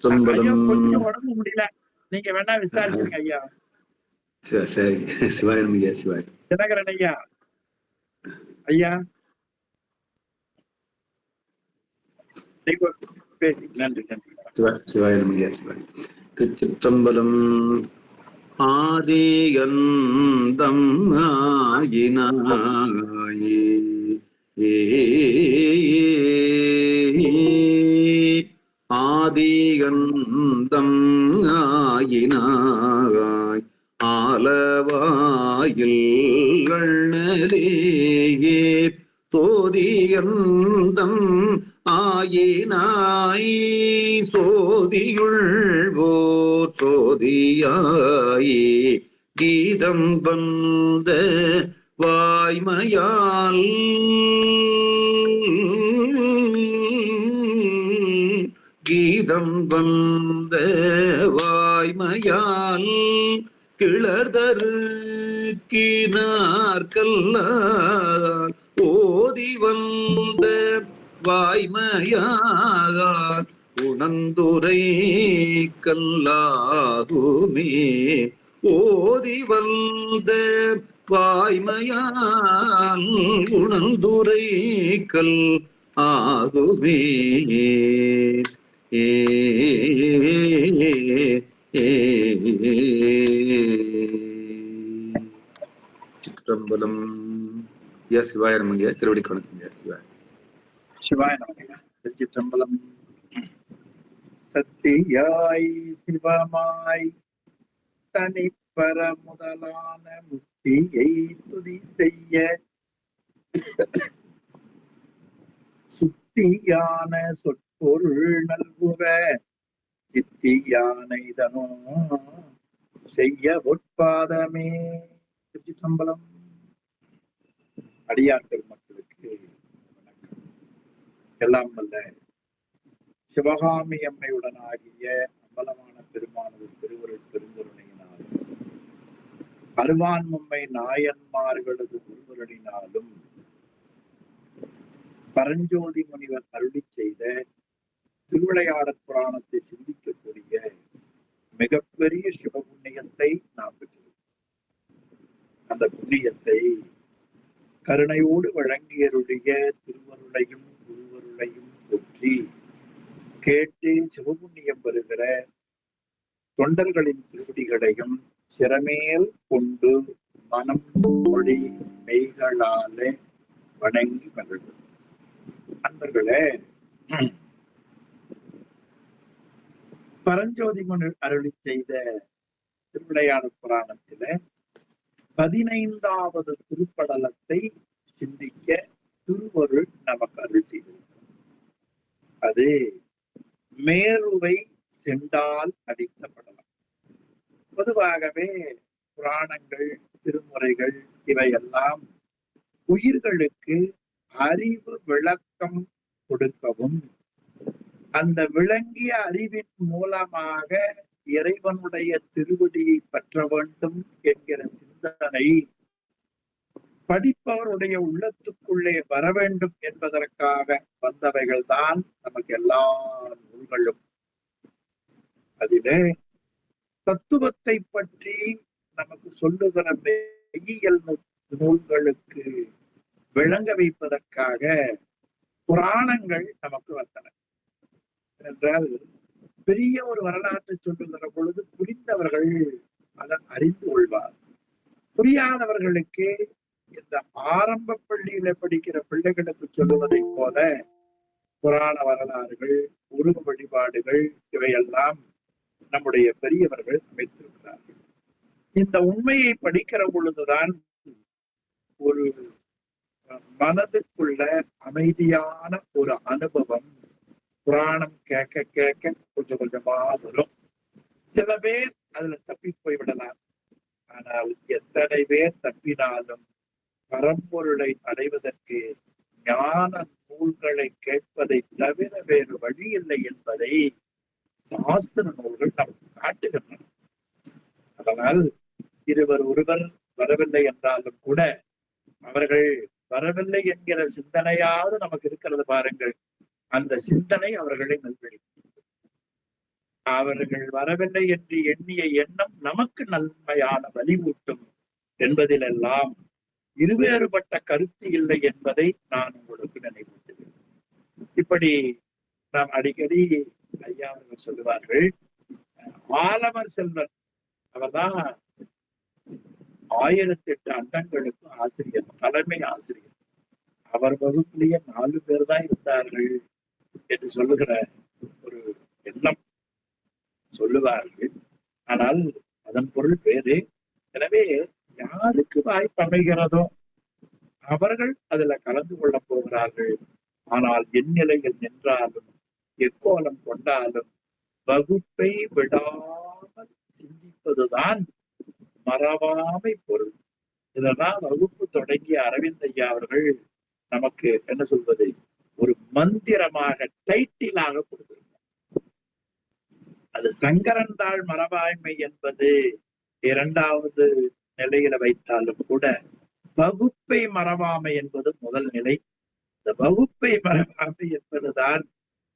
ஐயா திரும்பலம். கொஞ்சம் உடம்பு முடியல, நீங்க வேணா விசாரிச்சிருங்க ஐயா. சரி, சிவாயம் ஐயா, சிவாயம். தினகரன் ஐயா, ஐயா நன்றி நன்றி. சிவாயம் ஐயா, சிவாயம். திருச்சிற்றம்பலம். ஆதிகந்தம் ஆயினாயே ஆதிகந்தம் ஆயினாய் ஆலவாயில் கண்ணலேயே சோதிகந்தம் ஆயினாய் சோதியுள்வோர் சோதியாயே கீதம் வந்த வாய்மையால் கீதம் வந்த வாய்மையால் கிளர்தரு கீனார்கல்லால் ஓதி வந்த வாய்மையால் உணர்ந்துரை கல்லாகுமே ஓதி வந்த வாய்மையால் உணர்ந்துரை கல் ஆகுமே. சிற்றம்பலம். ஐயா சிவாயிரம் ஐயா, திருவடி கணக்கு சிவாய் சிவாய திருச்சிற்றம்பலம். சத்தியாய் சிவமாய் தனிப்பர முதலான முக்தியை துதி செய்ய சுத்தியான சொற்பொருள் நல்குவ சித்தியான இதனோ செய்ய உட்பாதமே. திருச்சிற்றம்பலம். அடியார்கள் மக்களுக்கு வணக்கம். எல்லாம் வல்ல சிவகாமி அம்மையுடன் ஆகிய அம்பலமான பெருமானது திருவுருள் பெருந்தருணையினாலும் அருவான்மும்மை நாயன்மார்களது குருவருளினாலும் பரஞ்சோதி முனிவர் அருளி செய்த திருவிளையாடற் புராணத்தை சிந்திக்கக்கூடிய மிகப்பெரிய சிவபுண்ணியத்தை நாம் பெற்றிருக்கிறோம். அந்த புண்ணியத்தை கருணையோடு வழங்கியருடைய திருவருளையும் குருவருளையும் போற்றி கேட்டு சிவபுண்ணியம் பெறுகிற தொண்டர்களின் திருவடிகளையும் சிறமேல் கொண்டு மனம் மொழி மெய்களாலே வணங்கி மகிழ்வு. அன்பர்களே, பரஞ்சோதி முனி அருளி செய்த திருவிளையாடற் புராணத்தில 15வது திருப்படலத்தை சிந்திக்க திருவருள் நமக்கு அருள் செய்திருக்கிறார். அது மேருவை செண்டால் அடித்த படலம். பொதுவாகவே புராணங்கள், திருமுறைகள் இவையெல்லாம் உயிர்களுக்கு அறிவு விளக்கம் கொடுக்கவும் அந்த விளங்கிய அறிவின் மூலமாக இறைவனுடைய திருவடியை பெற்ற வேண்டும் என்கிற சிந்தனை படிப்பவருடைய உள்ளத்துக்குள்ளே வர வேண்டும் என்பதற்காக வந்தவைகள் தான் நமக்கு எல்லா நூல்களும். அதிலே தத்துவத்தை பற்றி நமக்கு சொல்லுகிற மெய்யியல் நூல்களுக்கு விளங்க வைப்பதற்காக புராணங்கள் நமக்கு வந்தன. என்றால் பெரிய ஒரு வரலாற்றை சொல்லுகிற பொழுது புரிந்தவர்கள் அதை அறிந்து கொள்வார். புரியாதவர்களுக்கு இந்த ஆரம்ப பள்ளியில படிக்கிற பிள்ளைகளுக்கு சொல்லுவதை போல புராண வரலாறுகள், உருவ வழிபாடுகள் இவையெல்லாம் நம்முடைய பெரியவர்கள் அமைத்திருக்கிறார்கள். இந்த உண்மையை படிக்கிற பொழுதுதான் ஒரு மனதுக்குள்ள அமைதியான ஒரு அனுபவம் புராணம் கேட்க கேட்க கொஞ்சம் கொஞ்சமா வரும். சில பேர் அதுல தப்பி போய்விடலாம். ஆனால் எத்தனை பேர் தப்பினாலும் பரம்பொருளை அடைவதற்கு ஞான நூல்களை கேட்பதை தவிர வேறு வழி இல்லை என்பதை சாஸ்திர நூல்கள் நமக்கு காட்டுகின்றன. அதனால் ஒருவர் வரவில்லை என்றாலும் கூட அவர்கள் வரவில்லை என்கிற சிந்தனையாவது நமக்கு இருக்கிறது பாருங்கள். அந்த சிந்தனை அவர்களை நல்வழி. அவர்கள் வரவில்லை என்று எண்ணிய எண்ணம் நமக்கு நன்மையான வலிவூட்டும் என்பதிலெல்லாம் இருவேறுபட்ட கருத்து இல்லை என்பதை நான் உங்களுக்கு நினைவூட்டுகிறேன். இப்படி நாம் அடிக்கடி ஐயா அவர்கள் சொல்லுவார்கள், ஆலமர் செல்வர் அவர்தான் 1008 அண்டங்களுக்கு ஆசிரியர், தலைமை ஆசிரியர். அவர் வகுப்பிலேயே 4 பேர் தான் இருந்தார்கள் என்று சொல்லுகிற ஒரு எண்ணம் சொல்லுவார்கள். ஆனால் அதன் பொருள் வேறு. எனவே யாருக்கு வாய்ப்பு அமைகிறதோ அவர்கள் அதுல கலந்து கொள்ள போகிறார்கள். ஆனால் என் நிலையில் நின்றாலும் எக்கோலம் கொண்டாலும் வகுப்பை விடாமல் சிந்திப்பதுதான் மறவாமை பொருள். இதெல்லாம் வகுப்பு தொடங்கிய அரவிந்த் ஐயா அவர்கள் நமக்கு என்ன சொல்வது, ஒரு மந்திரமாக டைட்டிலாக கொடுத்திருக்கிறார். அது சங்கரன்தாள் மரபாய்மை என்பது 2வது நிலையில வைத்தாலும் கூட வகுப்பை மறவாமை என்பது முதல் நிலை. இந்த வகுப்பை மறவாமை என்பதுதான்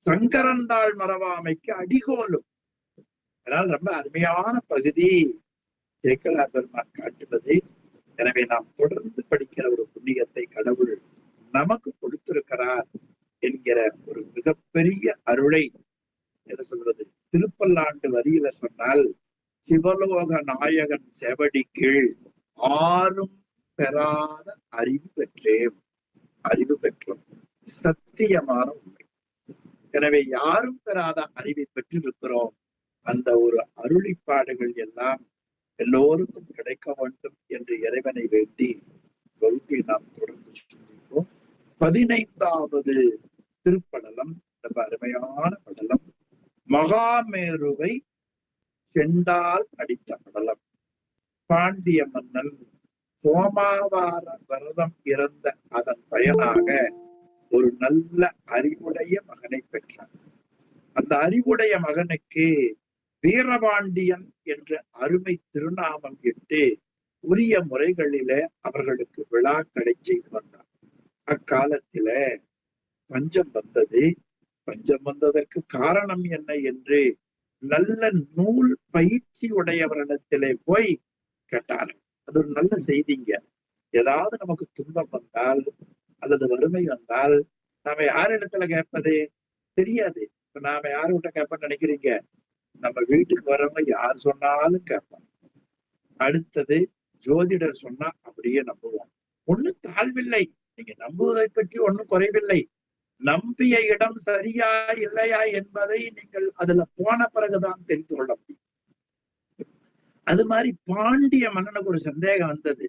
சங்கரன்தாள் மறவாமைக்கு அடிகோலும். அதனால் ரொம்ப அருமையான பகுதி சேக்கலார் பெருமான் காட்டுவது. எனவே நாம் தொடர்ந்து படிக்கிற ஒரு புண்ணியத்தை கடவுள் நமக்கு கொடுத்திருக்கிறார் என்கிற ஒரு மிகப்பெரிய அருளை என்ன சொல்வது, திருப்பல்லாண்டு வரியில சொன்னால், சிவலோக நாயகன் செவடி கீழ் ஆறும் பெறாத அறிவு பெற்றேன், அறிவு பெற்றோம். சத்தியமான உண்மை. எனவே யாரும் பெறாத அறிவை பெற்றிருக்கிறோம். அந்த ஒரு அருளிப்பாடுகள் எல்லாம் எல்லோருக்கும் கிடைக்க வேண்டும் என்று இறைவனை வேண்டி வகுப்பை நாம் தொடர்ந்து சிந்திப்போம். 15வது திருப்படலம் ரொம்ப அருமையான படலம். மகாமேருவை செண்டால் அடித்த படலம். பாண்டிய மன்னன் சோமாவார விரதம் இறந்த அதன் பயனாக ஒரு நல்ல அறிவுடைய மகனை பெற்றான். அந்த அறிவுடைய மகனுக்கு வீரபாண்டியன் என்ற அருமை திருநாமம் இட்டு உரிய முறைகளிலே அவர்களுக்கு விழாக்களை செய்து வந்தார். அக்காலத்தில பஞ்சம் வந்தது. பஞ்சம் வந்ததற்கு காரணம் என்ன என்று நல்ல நூல் பயிற்சி உடையவரிடத்திலே போய் கேட்டார்கள். அது ஒரு நல்ல செய்திங்க. ஏதாவது நமக்கு துன்பம் வந்தால் அல்லது வறுமை வந்தால் நாம யாரிடத்துல கேட்பது தெரியாது. இப்ப நாம யாருகிட்ட கேட்போம்னு நினைக்கிறீங்க? நம்ம வீட்டுக்கு வரவங்க யார் சொன்னாலும் கேட்போம். அடுத்தது ஜோதிடர் சொன்னா அப்படியே நம்புவோம். ஒண்ணும் தாழ்வில்லை, நீங்க நம்புவதை பற்றி ஒண்ணும் குறைவில்லை. நம்பிய இடம் சரியா இல்லையா என்பதை நீங்கள் அதுல போன பிறகுதான் தெரிந்து கொள்ள முடியும். அது மாதிரி பாண்டிய மன்னனுக்கு ஒரு சந்தேகம் வந்தது.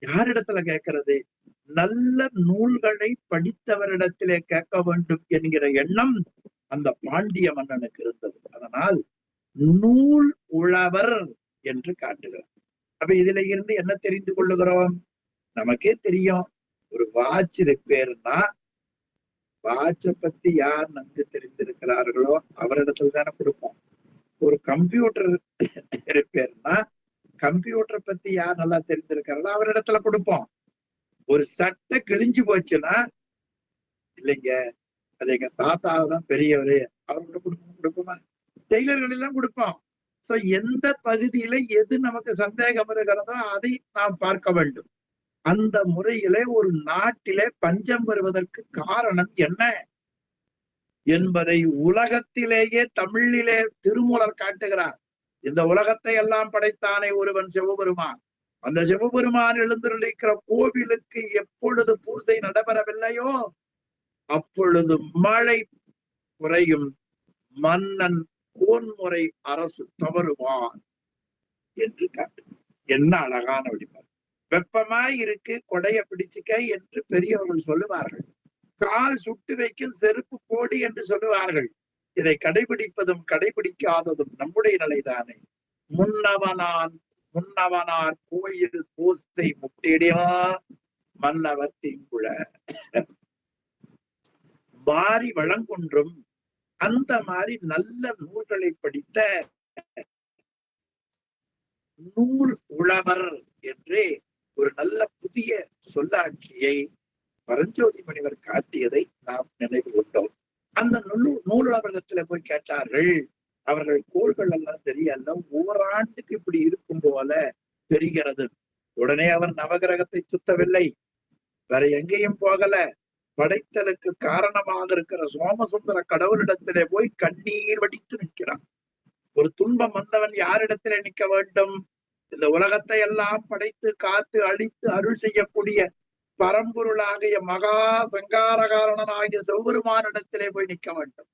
யாரிடத்துல கேட்கறது? நல்ல நூல்களை படித்தவரிடத்திலே கேட்க வேண்டும் என்கிற எண்ணம் அந்த பாண்டிய மன்னனுக்கு இருந்தது. அதனால் நூல் உழவர் என்று காட்டுகிறார். அப்ப இதுல இருந்து என்ன தெரிந்து கொள்ளுகிறோம்? நமக்கே தெரியும், ஒரு வாட்ச் ரிப்பேர்னா வாட்சை பத்தி யார் நன்கு தெரிந்திருக்கிறார்களோ அவரிடத்துல தானே கொடுப்போம். ஒரு கம்ப்யூட்டர் ரிப்பேர்னா கம்ப்யூட்டரை பத்தி யார் நல்லா தெரிஞ்சிருக்காங்களோ அவரிடத்துல கொடுப்போம். ஒரு சட்டை கிழிஞ்சு போச்சுன்னா, இல்லைங்க அது எங்க தாத்தாவதான் பெரியவரு, அவர்கிட்ட கொடுப்போமா? டெய்லர்கள் எல்லாம் கொடுப்போம். சோ எந்த பகுதியில எது நமக்கு சந்தேகம் இருக்கிறதோ அதை நாம் பார்க்க வேண்டும். அந்த முறையிலே ஒரு நாட்டிலே பஞ்சம் வருவதற்கு காரணம் என்ன என்பதை உலகத்திலேயே தமிழிலே திருமூலர் காட்டுகிறார். இந்த உலகத்தை எல்லாம் படைத்தானே ஒருவன் சிவபெருமான். அந்த சிவபெருமான் எழுந்திருக்கிற கோவிலுக்கு எப்பொழுது பூஜை நடைபெறவில்லையோ அப்பொழுது மழை குறையும், மன்னன் கோன்முறை அரசு தவறுவான் என்று காட்டு. என்ன அழகான வழிபாடு. வெப்பமாய் இருக்கு, கொடைய பிடிச்சுக்க என்று பெரியவர்கள் சொல்லுவார்கள். கால் சுட்டு வைக்கும் செருப்பு போடு என்று சொல்லுவார்கள். இதை கடைபிடிப்பதும் கடைபிடிக்காததும் நம்முடைய நிலைதானே. முன்னவனார் கோயில் பூசை முட்டிடியா மன்னவர் தீங்குழ மாறி வளங்குன்றும். அந்த மாதிரி நல்ல நூல்களை படித்த நூல் உழவர் என்று ஒரு நல்ல புதிய சொல்லாட்சியை பரஞ்சோதி முனிவர் காட்டியதை நாம் நினைவு கொண்டோம். அந்த நூலுலகத்துல போய் கேட்டார்கள், அவர்கள் கோள்கள் எல்லாம் தெரியல, ஓராண்டுக்கு இப்படி இருக்கும் போல தெரிகிறது. உடனே அவர் நவகிரகத்தை சுத்தவில்லை, வேற எங்கேயும் போகல. படைத்தலுக்கு காரணமாக இருக்கிற சோமசுந்தர கடவுளிடத்திலே போய் கண்ணீர் வடித்து நிற்கிறான். ஒரு துன்பம் வந்தவன் யாரிடத்திலே நிற்க வேண்டும்? இந்த உலகத்தை எல்லாம் படைத்து காத்து அழித்து அருள் செய்யக்கூடிய பரம்பொருளாகிய மகா சங்காரகாரணனாகிய சிவபெருமானிடத்திலே போய் நிற்க வேண்டும்.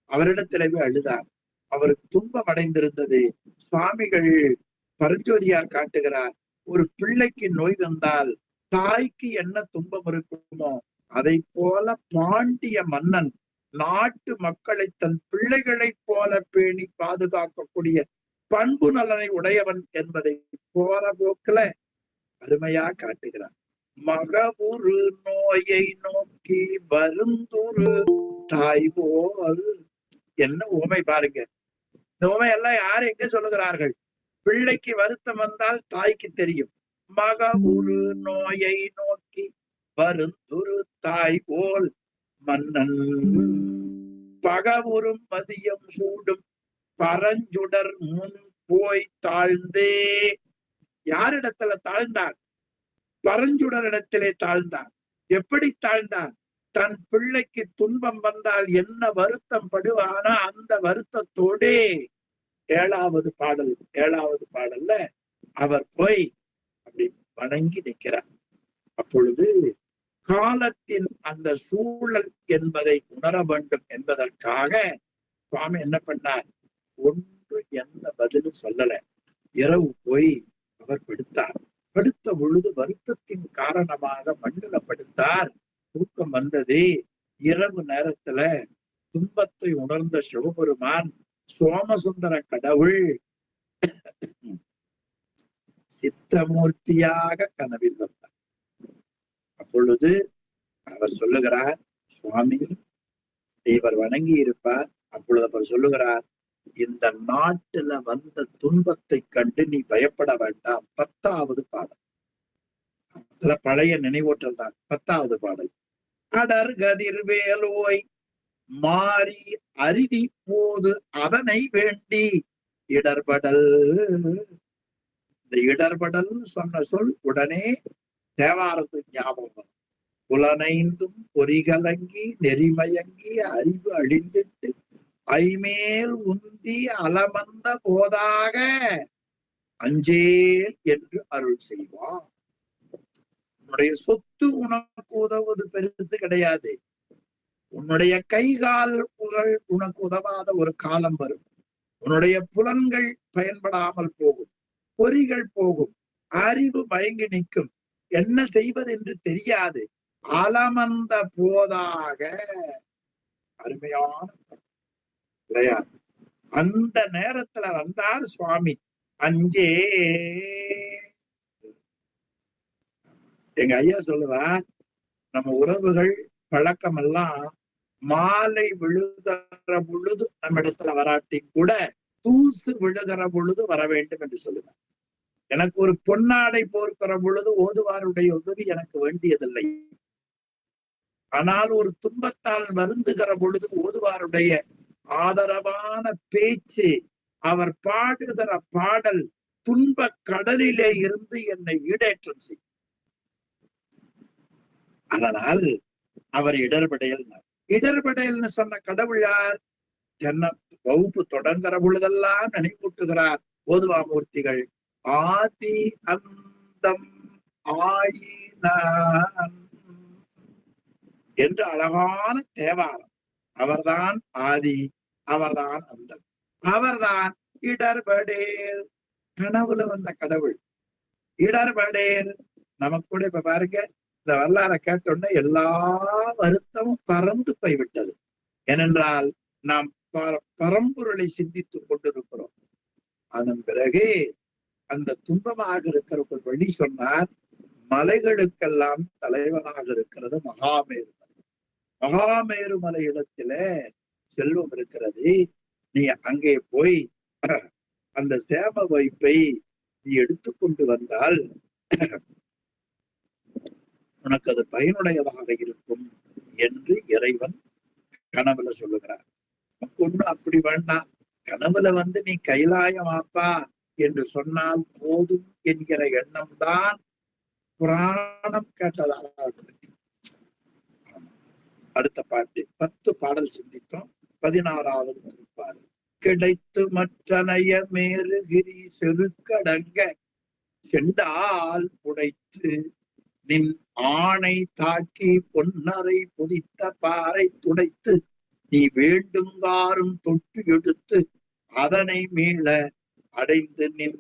அவரிடத்திலே போய் அழுதார். அவருக்கு துன்பம் அடைந்திருந்தது. சுவாமிகள் பரஞ்சோதியார் காட்டுகிறார், ஒரு பிள்ளைக்கு நோய் வந்தால் தாய்க்கு என்ன துன்பம் இருக்குமோ அதை போல பாண்டிய மன்னன் நாட்டு மக்களை தன் பிள்ளைகளைப் போல பேணி பாதுகாக்கக்கூடிய பண்பு நலனை உடையவன் என்பதை போற போக்குல அருமையா காட்டுகிறான். மகவுரு நோயை நோக்கி வருந்துரு தாய் போல். என்ன உவமை பாருங்க. இந்த உவமை எல்லாம் யாரு எங்க சொல்லுகிறார்கள்? பிள்ளைக்கு வருத்தம் வந்தால் தாய்க்கு தெரியும். மகவுரு நோயை நோக்கி வருந்துரு தாய் போல் மன்னன் பகவுரும் மதியம் சூடும் பரஞ்சுடர் முன் போய் தாழ்ந்தே. யாரிடத்துல தாழ்ந்தார்? பரஞ்சுடர் இடத்திலே தாழ்ந்தார். எப்படி தாழ்ந்தார்? தன் பிள்ளைக்கு துன்பம் வந்தால் என்ன வருத்தம் படுவானா அந்த வருத்தத்தோடே ஏழாவது பாடல்ல அவர் போய் அப்படி வணங்கி நிற்கிறார். அப்பொழுது காலத்தின் அந்த சூழல் என்பதை உணர வேண்டும் என்பதற்காக சுவாமி என்ன பண்ணார்? ஒன்று எந்த பதிலும் சொல்லல. இரவு போய் அவர் படுத்தார். படுத்த பொழுது வருத்தத்தின் காரணமாக மண்ணுல படுத்தார். தூக்கம் வந்தது. இரவு நேரத்துல துன்பத்தை உணர்ந்த சிவபெருமான் சோமசுந்தர கடவுள் சித்தமூர்த்தியாக கனவில் வந்தார். அப்பொழுது அவர் சொல்லுகிறார், சுவாமி இவர் வணங்கி இருப்பார். அப்பொழுது அவர் சொல்லுகிறார், இந்த நாட்டுல வந்த துன்பத்தை கண்டு நீ பயப்பட வேண்டாம். 10வது பாடல். அதுல பழைய நினைவூற்றல் தான். 10வது பாடல். அடர் கதிர்வேலோய் மாறி அருவி போது அதனை வேண்டி இடர்படல். இந்த இடர்படல் சொன்ன சொல் உடனே தேவாரத்துக்கு ஞாபகம். புலனைந்தும் பொறிகலங்கி நெறிமயங்கி அறிவு அழிந்திட்டு ஐமேல் உந்தி அலமந்த போதாக அஞ்சேல் என்று அருள் செய்வார். உன்னுடைய சொத்து உனக்கு உதவுவது பெருசு கிடையாது. உன்னுடைய கைகால் புகழ் உனக்கு உதவாத ஒரு காலம் வரும். உன்னுடைய புலன்கள் பயன்படாமல் போகும், பொறிகள் போகும், அறிவு மயங்கி நிற்கும், என்ன செய்வது என்று தெரியாது. அலமந்த போதாக. அருமையான இல்லையா? அந்த நேரத்துல வந்தார் சுவாமி. அஞ்சே. எங்க ஐயா சொல்லுவார், நம்ம உறவுகள் பழக்கம் எல்லாம் மாலை விழுகிற பொழுது நம்ம இடத்துல வராட்டி கூட தூசு விழுகிற பொழுது வர வேண்டும் என்று சொல்லுவார். எனக்கு ஒரு பொன்னாடை போர்க்கிற பொழுது ஓதுவாருடைய உதவி எனக்கு வேண்டியதில்லை. ஆனால் ஒரு துன்பத்தால் வருந்துகிற பொழுது ஓதுவாருடைய ஆதரவான பேச்சு, அவர் பாடுகிற பாடல் துன்ப கடலிலே இருந்து என்னை ஈடேற்றம் செய்யும். அதனால் அவர் இடர்படையல்னு சொன்ன கடவுள் யார்? என்ன வகுப்பு தொடங்குற பொழுதெல்லாம் நினைவூட்டுகிறார் ஓதுவாமூர்த்திகள். ஆதி அந்தம் ஆயினான் என்று அழகான தேவாரம். அவர்தான் ஆதி, அவர்தான் அந்தம், அவர்தான் இடர்படேல். கனவுல வந்த கடவுள் இடர்படேல். நமக்கு கூட இப்ப பாருங்க, இந்த வரலாறை கேட்டோன்னே எல்லா வருத்தமும் பறந்து போய்விட்டது. ஏனென்றால் நாம் பரம்பொருளை சிந்தித்துக் கொண்டிருக்கிறோம். அதன் பிறகு அந்த துன்பமாக இருக்கிற ஒரு வழி சொன்னார். மலைகளுக்கெல்லாம் தலைவனாக இருக்கிறது மகாமேரு மலை. மகாமேரு மலை இடத்துல செல்வம் இருக்கிறது. நீ அங்கே போய் அந்த சேம வைப்பை நீ எடுத்துக்கொண்டு வந்தால் உனக்கு அது பயனுடையதாக இருக்கும் என்று இறைவன் கனவுல சொல்லுகிறார். நமக்கு ஒண்ணு அப்படி வேண்டாம். கனவுல வந்து நீ கைலாயமாப்பா என்று சொன்னால் போதும் என்கிற எண்ணம் தான் புராணம் கேட்டதாக இருக்கு. அடுத்த பாட்டு 10 பாடல் சிந்தித்தோம். 16வது திருப்பாடல். கிடைத்து மற்றனைய மேருகிரி செருக்கடங்க செண்டால் புடைத்து நின் ஆணை தாக்கி பொன்னரை புதித்த பாறை துடைத்து நீ வேண்டுங்காரும் தொட்டு எடுத்து அதனை மீள அடைந்து நின்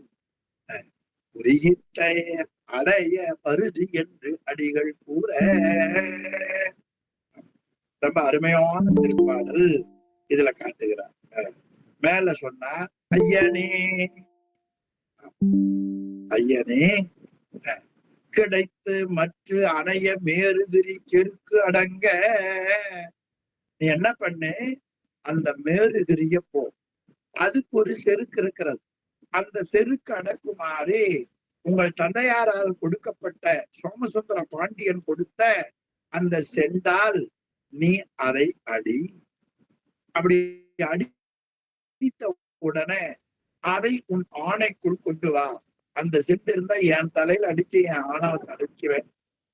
உரியிட்ட அடைய பருதி என்று அடிகள் கூற. ரொம்ப அருமையான திருப்பாடல் இதுல காட்டுகிறார். மேல சொன்னா ஐயனே ஐயனே கிடைத்து மற்ற அணைய மேருகிரி செருக்கு அடங்க நீ என்ன பண்ணு, அந்த மேருகிரிய போ, அதுக்கு ஒரு செருக்கு இருக்கிறது. அந்த செருக்கு அடக்குமாறு உங்கள் தந்தையாரால் கொடுக்கப்பட்ட சோமசுந்தர பாண்டியன் கொடுத்த அந்த செண்டால் நீ அதை அடி. அப்படி அடித்த உடனே அதை உன் ஆணைக்குள் கொண்டு வா. அந்த செண்டு இருந்தா என் தலையில அடிச்சு என் ஆணவத்தை அடிச்சுவேன்,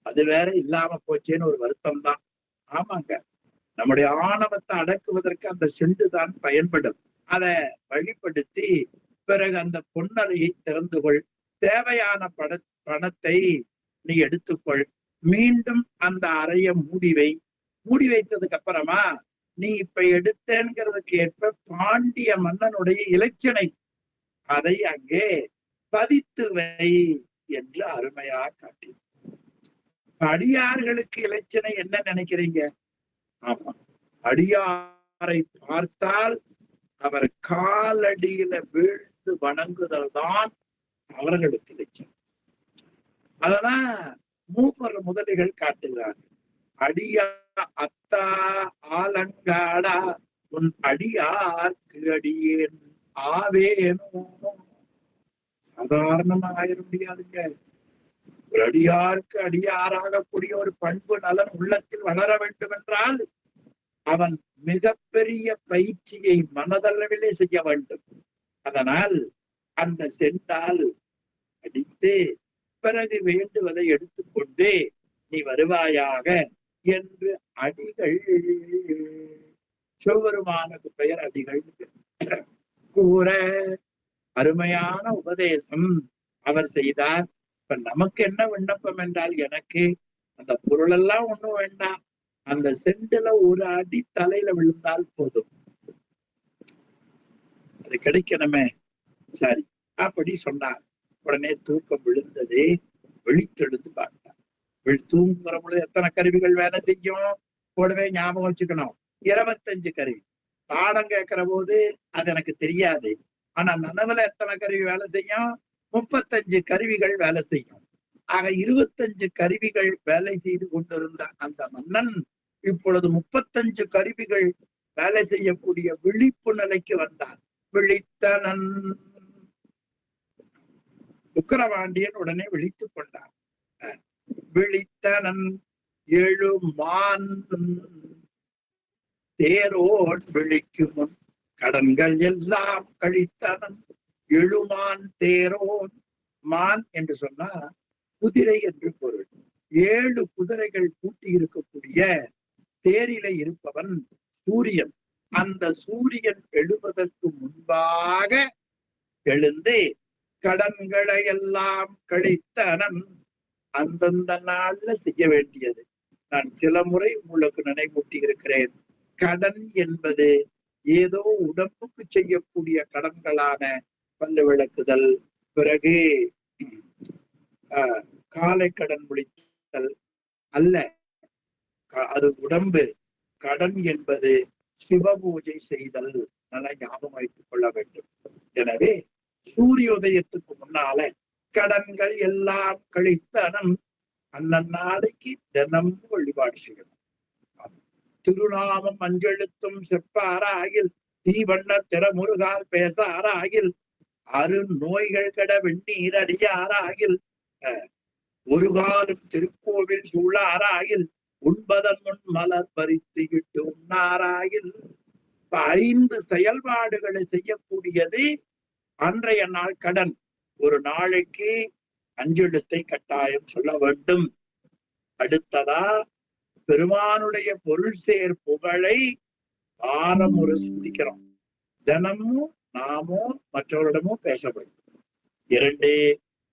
அது வேற இல்லாம போச்சேன்னு ஒரு வருத்தம் தான். ஆமாங்க, நம்முடைய ஆணவத்தை அடக்குவதற்கு அந்த செண்டு தான் பயன்படும். அதை வழிப்படுத்தி பிறகு அந்த பொன்னறையை திறந்து கொள், தேவையான பணத்தை நீ எடுத்துக்கொள், மீண்டும் அந்த அறைய மூடிவை. மூடி வைத்ததுக்கு அப்புறமா நீ இப்ப எடுத்தேங்கிறதுக்கு ஏற்ப பாண்டிய மன்னனுடைய இலச்சினை அதை அங்கே பதித்து வை என்று அருமையா காட்டி. அடியார்களுக்கு இலச்சினை என்ன நினைக்கிறீங்க? ஆமா, அடியாரை பார்த்தால் அவர் காலடியில வீழ்ந்து வணங்குதல் தான் அவர்களுக்கு இலச்சினை. அதெல்லாம் மூப்பர் முதலிகள் காட்டுகிறார்கள். அடியா அத்தா ஆலங்காடா உன் அடியார்க்கு அடியேன் ஆவேனோ. சாதாரணமா ஆயிட முடியாதுங்க. ஒரு அடியாருக்கு அடியாராகக்கூடிய ஒரு பண்பு நலன் உள்ளத்தில் வளர வேண்டும் என்றால் அவன் மிகப்பெரிய பயிற்சியை மனதளவிலே செய்ய வேண்டும். அதனால் அந்த செண்டால் அடித்து பிறகு வேண்டுவதை எடுத்துக்கொண்டு நீ வருவாயாக என்று அடிகள், சிவபெருமானுக்கு பெயர் அடிகள் கூற அருமையான உபதேசம் அவர் செய்தார். இப்ப நமக்கு என்ன விண்ணப்பம் என்றால், எனக்கு அந்த பொருள் எல்லாம் ஒண்ணும் வேண்டாம், அந்த செண்டுல ஒரு அடி தலையில விழுந்தால் போதும், அது கிடைக்கணுமே. சரி, அப்படி சொன்னார். உடனே தூக்கம் விழுந்தது. விழித்தெழுந்து பார்த்தார். தூங்குற பொழுது எத்தனை கருவிகள் வேலை செய்யும் கூடவே ஞாபகம் வச்சுக்கணும். 25 கருவி. பாடம் கேட்கிற போது அது எனக்கு தெரியாது, ஆனா நனவுல எத்தனை கருவி வேலை செய்யும்? 35 கருவிகள் வேலை செய்யும். ஆக 25 கருவிகள் வேலை செய்து கொண்டிருந்த அந்த மன்னன் இப்பொழுது 35 கருவிகள் வேலை செய்யக்கூடிய விழிப்பு நிலைக்கு வந்தார். விழித்தனன் உக்கிரபாண்டியன் உடனே விழித்துக் கொண்டார். விழித்தனன் எழுமான் தேரோன் விழிக்கும் முன் கடன்கள் எல்லாம் கழித்தனன். எழுமான் தேரோன், மான் என்று சொன்னா குதிரை என்று பொருள். 7 குதிரைகள் பூட்டி இருக்கக்கூடிய தேரில இருப்பவன் சூரியன். அந்த சூரியன் எழுவதற்கு முன்பாக எழுந்து கடன்களை எல்லாம் கழித்தனன். அந்தந்த நாள்ல செய்ய வேண்டியது நான் சில முறை உங்களுக்கு நினைவூட்டி இருக்கிறேன். கடன் என்பது ஏதோ உடம்புக்கு செய்யக்கூடிய கடன்களான பல்லு விளக்குதல், பிறகு காலை கடன் முடித்தல் அல்ல. அது உடம்பு. கடன் என்பது சிவ பூஜை செய்தல். நல்லா ஞாபகம் வைத்துக் கொள்ள வேண்டும். எனவே சூரியோதயத்துக்கு முன்னால கடன்கள் எல்லாம் கழித்தனம் அந்நாளைக்கு தினம் வழிபாடு செய்யணும். திருநாமம் அஞ்செழுத்தும் செப்பாராகில் தீவண்ண திறமுருகால் பேசாராகில் அரு நோய்கள் கட வெந்நீர் அடியாராகில் ஒரு காலம் திருக்கோவில் சூழாராகில் உண்பதன் முன் மலர் பறித்து இட்டு உண்ணாராகில். 5 செயல்பாடுகளை செய்யக்கூடியது அன்றைய நாள் கடன். ஒரு நாளைக்கு 5 எழுத்தை கட்டாயம் சொல்ல வேண்டும். அடுத்ததா பெருமானுடைய பொருள் சேர் புகழை வாரம் ஒரு சிந்திக்கிறோம். தினமும் நாமோ மற்றவரிடமோ பேச வேண்டும். 2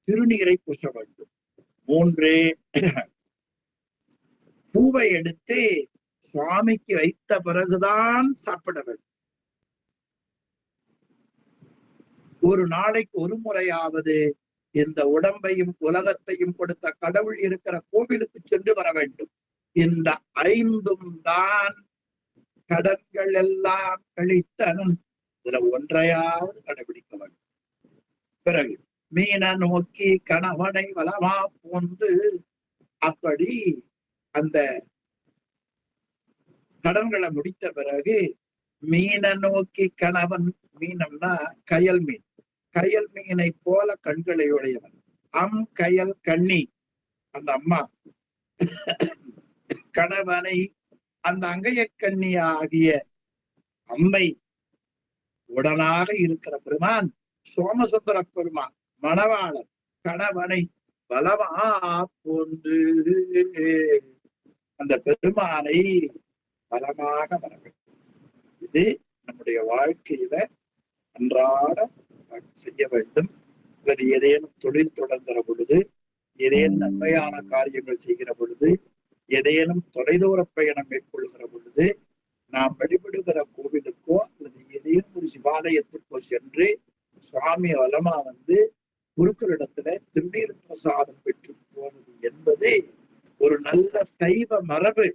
திருநீரை பூச வேண்டும். 3 பூவை எடுத்து சுவாமிக்கு வைத்த பிறகுதான் சாப்பிட வேண்டும். ஒரு நாளைக்கு ஒரு முறையாவது இந்த உடம்பையும் உலகத்தையும் கொடுத்த கடவுள் இருக்கிற கோவிலுக்கு சென்று வர வேண்டும். இந்த 5ம் தான் கடன்கள் எல்லாம் கழித்தனன். இதுல ஒன்றையாவது கடைபிடிக்க வேண்டும். பிறகு மீன நோக்கி கணவனை வலமா போந்து, அப்படி அந்த கடன்களை முடித்த பிறகு மீன நோக்கி கணவன், மீனம்னா கயல் மீன், கயல் மீனை போல கண்களை உடையவன். கயல் கண்ணி அந்த அம்மா கணவனை அந்த அங்கையக்கண்ணி ஆகிய அம்மை உடனாக இருக்கிற பெருமான் சோமசுந்தர பெருமான் மணவாளன் கணவனை பலமா போந்து அந்த பெருமானை பலமாக வர வேண்டும். இது நம்முடைய வாழ்க்கையில அன்றாட செய்ய வேண்டும். அல்லது ஏதேனும் தொழில் தொடங்குற பொழுது, ஏதேனும் நன்மையான காரியங்கள் செய்கிற பொழுது, ஏதேனும் தொலைதூர பயணம் மேற்கொள்கிற பொழுது, நாம் வழிபடுகிற கோவிலுக்கோ அல்லது ஏதேனும் ஒரு சிவாலயத்திற்கோ சென்று சுவாமி வலமா வந்து குருக்களிடத்துல திருநீர் பிரசாதம் பெற்று போவது என்பது ஒரு நல்ல சைவ மரபு.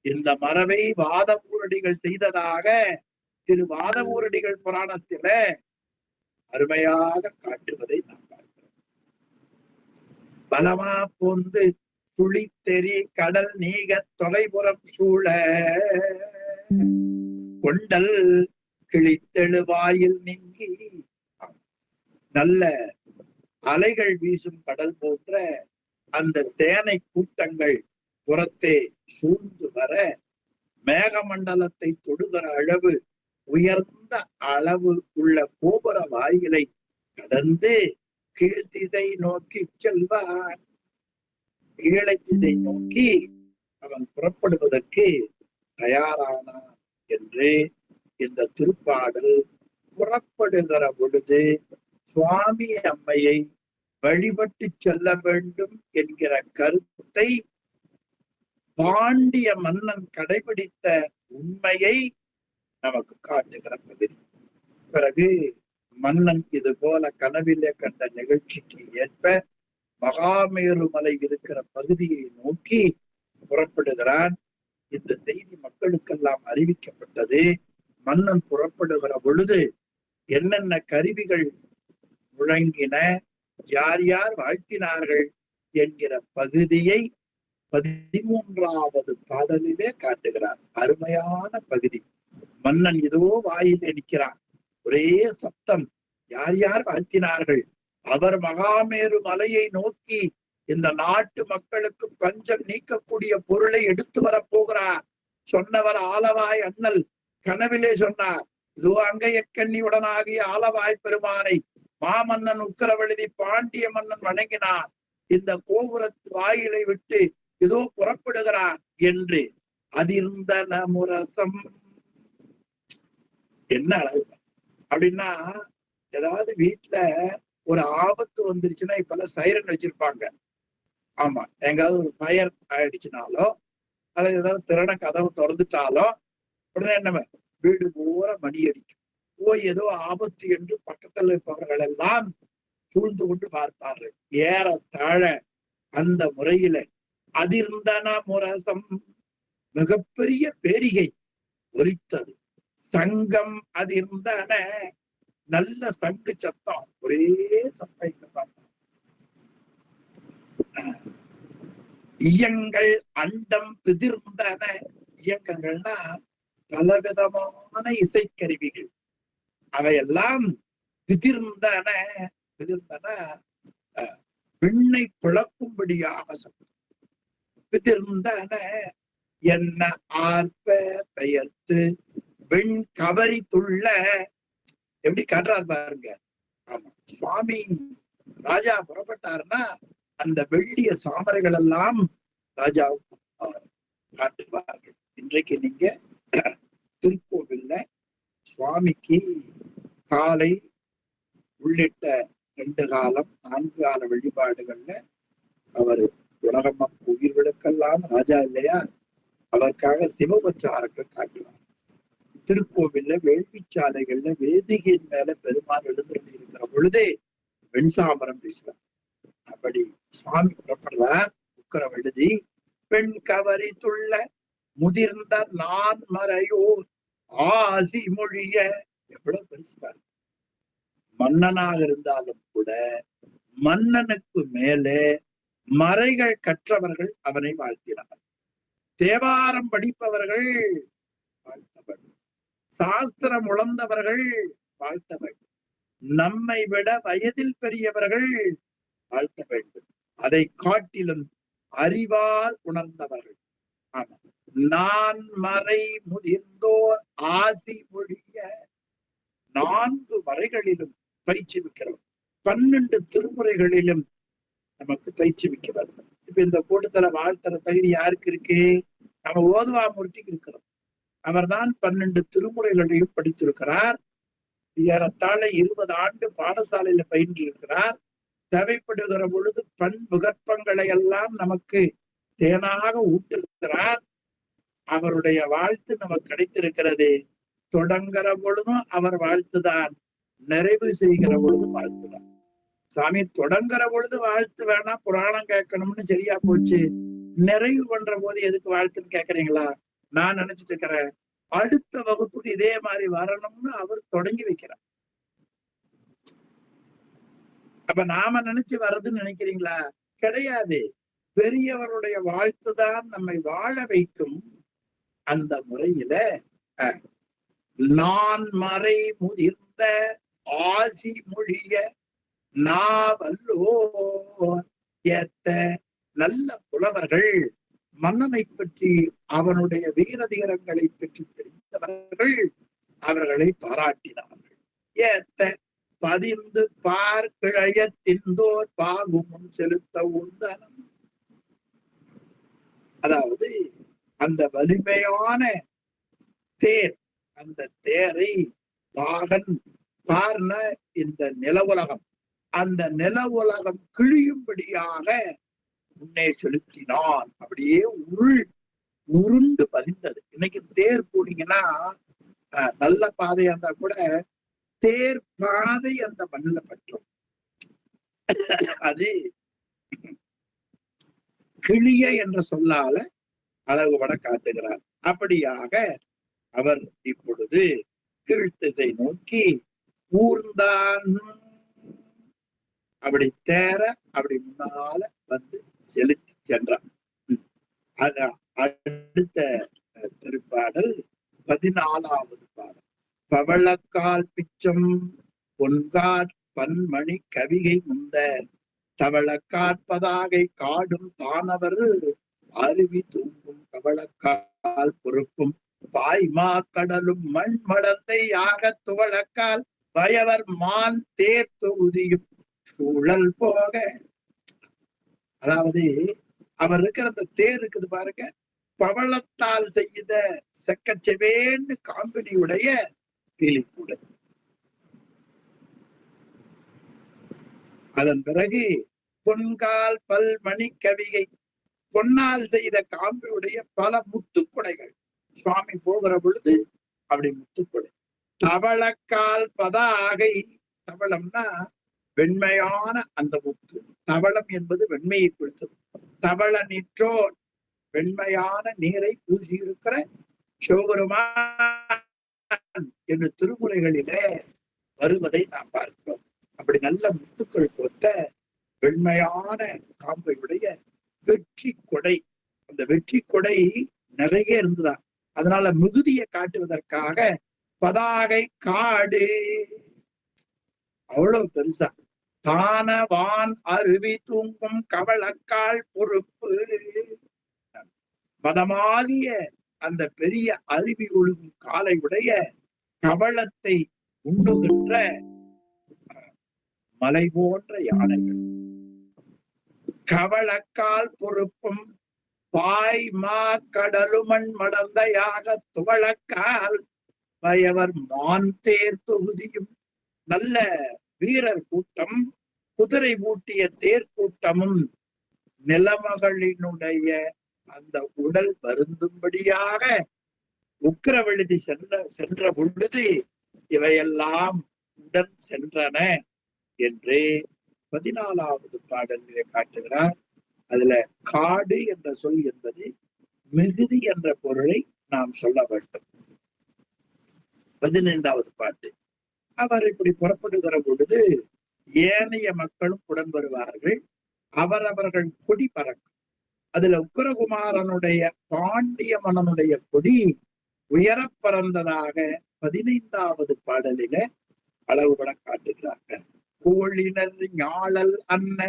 இந்த மரபை வாதவூரடிகள் செய்ததாக திரு வாதவூரடிகள் புராணத்தில அருமையாக காட்டுவதை நாம் பார்க்கிறோம். பலமா போந்து துளித்தெறி கடல் நீக தொலைபுறம் சூழ கொண்டல் கிழித்தெழுவாயில் நீங்கி, நல்ல அலைகள் வீசும் கடல் போன்ற அந்த சேனை கூட்டங்கள் புறத்தே சூழ்ந்து வர, மேகமண்டலத்தை தொடுகிற அளவு உயர்ந்த அளவு உள்ள கோபுர வாயிலை கடந்து கீழ்த்திசை நோக்கி செல்வான். கீழை திசை நோக்கி அவன் புறப்படுவதற்கு தயாரானான் என்று இந்த திருப்பாடல் புறப்படுகிற பொழுது சுவாமி அம்மையை வழிபட்டு செல்ல வேண்டும் என்கிற கருத்தை பாண்டிய மன்னன் கடைபிடித்த உண்மையை நமக்கு காட்டுகிற பகுதி. பிறகு மன்னன் இது போல கனவிலே கண்ட நிகழ்ச்சிக்கு ஏற்ப மகாமேரு மலை இருக்கிற பகுதியை நோக்கி புறப்படுகிறான். இந்த செய்தி மக்களுக்கெல்லாம் அறிவிக்கப்பட்டது. மன்னன் புறப்படுகிற பொழுது என்னென்ன கருவிகள் முழங்கின, யார் யார் வாழ்த்தினார்கள் என்கிற பகுதியை 13வது பாடலிலே காட்டுகிறார். அருமையான பகுதி. மன்னன் இதோ வாயிலே நிற்கிறான். ஒரே சப்தம், யார் யார் வாழ்த்தினார்கள், அவர் மகாமேரு மலையை நோக்கி இந்த நாட்டு மக்களுக்கு பஞ்சம் நீக்கக்கூடிய பொருளை எடுத்து வரப்போகிறார். சொன்னவர் ஆலவாய் அண்ணல் கனவிலே சொன்னார். இதோ அங்கையக்கண்ணியுடனாகிய ஆலவாய் பெருமானை மாமன்னன் உக்கரவெழுதி பாண்டிய மன்னன் வணங்கினார். இந்த கோபுரத்து வாயிலை விட்டு இதோ புறப்படுகிறார் என்று. அதிர்ந்தன முரசம். என்ன அழகு அப்படின்னா, ஏதாவது வீட்டுல ஒரு ஆபத்து வந்துருச்சுன்னா இப்பெல்லாம் சைரன் வச்சிருப்பாங்க. ஆமா, எங்காவது ஒரு ஃபயர் ஆயிடுச்சுனாலோ அல்லது ஏதாவது திறன கதவு திறந்துட்டாலோ உடனே என்ன வீடு பூரா மணி அடிக்கும். போய் ஏதோ ஆபத்து என்று பக்கத்துல இருப்பவர்கள் எல்லாம் சூழ்ந்து கொண்டு பார்ப்பார்கள். ஏறத்தாழ அந்த முறையில அதிர்ந்தன முரசம், மிகப்பெரிய பேரிகை ஒலித்தது. சங்கம் அதிர்ந்தன, நல்ல சங்கு சத்தம், ஒரே சத்தம். இயங்கள் அண்டம் பிதிர்ந்தன. இயக்கங்கள்னா பலவிதமான இசைக்கருவிகள். அவையெல்லாம் பிதிர்ந்தன. பிதிர்ந்தன விண்ணை பிளக்கும்படியாக சத்தம். பிதிர்ந்தன என்ன ஆர்ப்ப பெயர்த்து வெண் கவரி துள்ள எப்படி காட்டுறாரு பாருங்க. ஆமா, சுவாமி ராஜா புறப்பட்டாருன்னா அந்த வெள்ளிய சாமரைகள் எல்லாம் ராஜா காட்டுவார்கள். இன்றைக்கு நீங்க திருக்கோவில்ல சுவாமிக்கு காலை உள்ளிட்ட 2 காலம் 4 கால வழிபாடுகள்ல அவர் உலகம் உயிர்களுக்கெல்லாம் ராஜா இல்லையா, அவருக்காக சிவபச்சாரங்கள் காட்டுவார். திருக்கோவில்ல வேள்விச்சாலைகள்ல வேதிகையின் மேல பெருமாள் எழுந்திருந்து இருக்கிற பொழுது வெண்சாமரம் பேசுவார். அப்படி சுவாமி புறப்படுறார். உக்கரம் எழுதி பெண் கவரி துள்ள முதிர்ந்த நான் மறையோர் ஆசி மொழிய, எவ்வளவு பெருசு பாருங்க. மன்னனாக இருந்தாலும் கூட மன்னனுக்கு மேலே மறைகள் கற்றவர்கள் அவனை வாழ்த்தினார். தேவாரம் படிப்பவர்கள் வாழ்த்த வேண்டும், சாஸ்திரம் உணர்ந்தவர்கள் வாழ்த்த வேண்டும், நம்மை விட வயதில் பெரியவர்கள் வாழ்த்த வேண்டும், அதை காட்டிலும் அறிவால் உணர்ந்தவர்கள். ஆமா, நான் மறை முதிர்ந்தோர் ஆசி மொழிய, 4 மறைகளிலும் பயிற்சிவிக்கிறவர், 12 திருமுறைகளிலும் நமக்கு பயிற்சிவிக்கிறவர். இப்ப இந்த கூட்டத்துல வாழ்த்துற தகுதி யாருக்கு இருக்கு? நம்ம ஓதுவாமூர்த்திக்கு இருக்கிறோம். அவர்தான் 12 திருமுறைகளையும் படித்திருக்கிறார். ஏறத்தாழ 20 ஆண்டு பாடசாலையில பயின்று இருக்கிறார். தேவைப்படுகிற பொழுது பண்புகற்பங்களை எல்லாம் நமக்கு தேனாக ஊட்டுகிறார். அவருடைய வாழ்த்து நமக்கு கிடைத்திருக்கிறது. தொடங்குற பொழுதும் அவர் வாழ்த்துதான், நிறைவு செய்கிற பொழுதும் வாழ்த்துதான். சாமி தொடங்குற பொழுது வாழ்த்து வேணா, புராணம் கேட்கணும்னு சரியா போச்சு, நிறைவு பண்ற போது எதுக்கு வாழ்த்துன்னு கேக்குறீங்களா? நான் நினைச்சிட்டு இருக்கிறேன் அடுத்த வகுப்புக்கு இதே மாதிரி வரணும்னு அவர் தொடங்கி வைக்கிறார். அப்ப நாம நினைச்சு வர்றதுன்னு நினைக்கிறீங்களா? கிடையாது. பெரியவருடைய வாழ்த்துதான் நம்மை வாழ வைக்கும். அந்த முறையில நான் மறை முதிர்ந்த ஆசி மொழிய நாவல்லோ ஏத்த, நல்ல புலவர்கள் மன்னனை பற்றி அவனுடைய வீரதீரங்களை பற்றி தெரிந்தவர்கள் அவர்களை பாராட்டினார்கள். ஏத்த பதிந்து பார்க்கிழைய திந்தோர் பாகுமுன் செலுத்த உந்தனம். அதாவது அந்த வலிமையான தேர், அந்த தேரை பாகன் பார்ன இந்த நில உலகம், அந்த நில உலகம் கிழியும்படியாக முன்னே செலுத்தினான். அப்படியே உருண்டு பதிந்தது. இன்னைக்கு தேர் போனீங்கன்னா நல்ல பாதையா இருந்தா கூட தேர் பாதை அந்த மண்ணில் பற்றும். அது கிளிய என்ற சொல்லால அழகுபட காட்டுகிறார். அப்படியாக அவர் இப்பொழுது கீழ்த்திசை நோக்கி ஊர்ந்தான். அப்படி தேர அப்படி முன்னால வந்து செலுத்தி சென்றார். அடுத்த திருப்பாடல் 14வது பாடல். பவளக்கால் பிச்சம் பொன்காட் பன்மணி கவிகை முந்த தவளக்காற்பதாகை காடும் தானவர் அருவி தூங்கும் கவளக்கால் பொறுப்பும் பாய்மா கடலும் மண் மடந்தை ஆக துவளக்கால் பயவர் மான் தேர் தொகுதியும் சூழல் போக. அதாவது அவர் இருக்கிற அந்த தேர் இருக்குது பாருங்க, பவளத்தால் செய்த செக்கச்செவேன்னு காம்பினியுடைய பீலிக்கூட. அதன் பிறகு பொன்கால் பல் மணி கவிகை, பொன்னால் செய்த காம்பியுடைய பல முத்துக்குடைகள். சுவாமி போகிற பொழுது அப்படி முத்துக்குடை. தவளக்கால் பதாகை, தவளம்னா வெண்மையான அந்த முத்து. தவளம் என்பது வெண்மையை குறித்தது. தவள நிற்றோர், வெண்மையான நீரை பூசியிருக்கிற சிவபெருமான் என்று திருமுறைகளிலே வருவதை நாம் பார்க்கிறோம். அப்படி நல்ல முத்துக்கள் கொண்ட வெண்மையான காம்பையுடைய வெற்றி கொடை. அந்த வெற்றி கொடை நிறைய இருந்துதான். அதனால மிகுதியை காட்டுவதற்காக பதாகை காடு, அவ்வளவு பெருசா. தானவான் அருவி தூங்கும் கவளக்கால் பொறுப்பு, மதமாகிய அந்த பெரிய அருவி ஒழுகும் காலை உடைய கவளத்தை உண்டுகின்ற மலை போன்ற யானைகள், கவளக்கால் பொறுப்பும் பாய் மா கடலுமண் மடந்தையாக துவளக்கால் பயவர் மான் தேர் தொகுதியும், நல்ல வீரர் கூட்டம், குதிரை பூட்டிய தேர் கூட்டமும் நிலமகளினுடைய அந்த உடல் வருந்தும்படியாக உக்கிரவெழுதி சென்ற பொழுது இவையெல்லாம் உடன் சென்றன என்று 14வது பாடலிலே காட்டுகிறார். அதுல காடு என்ற சொல் என்பது மிகுதி என்ற பொருளை நாம் சொல்ல வேண்டும். 15வது பாட்டு, அவர் இப்படி புறப்படுகிற பொழுது ஏனைய மக்களும் உடன் வருவார்கள். அவரவர்கள் கொடி பறக்கும். அதுல உக்கிரகுமாரனுடைய பாண்டிய மன்னனுடைய கொடி உயர பறந்ததாக 15வது பாடலில அளவுபட காட்டுகிறார்கள். கோழினர் ஞாழல் அன்ன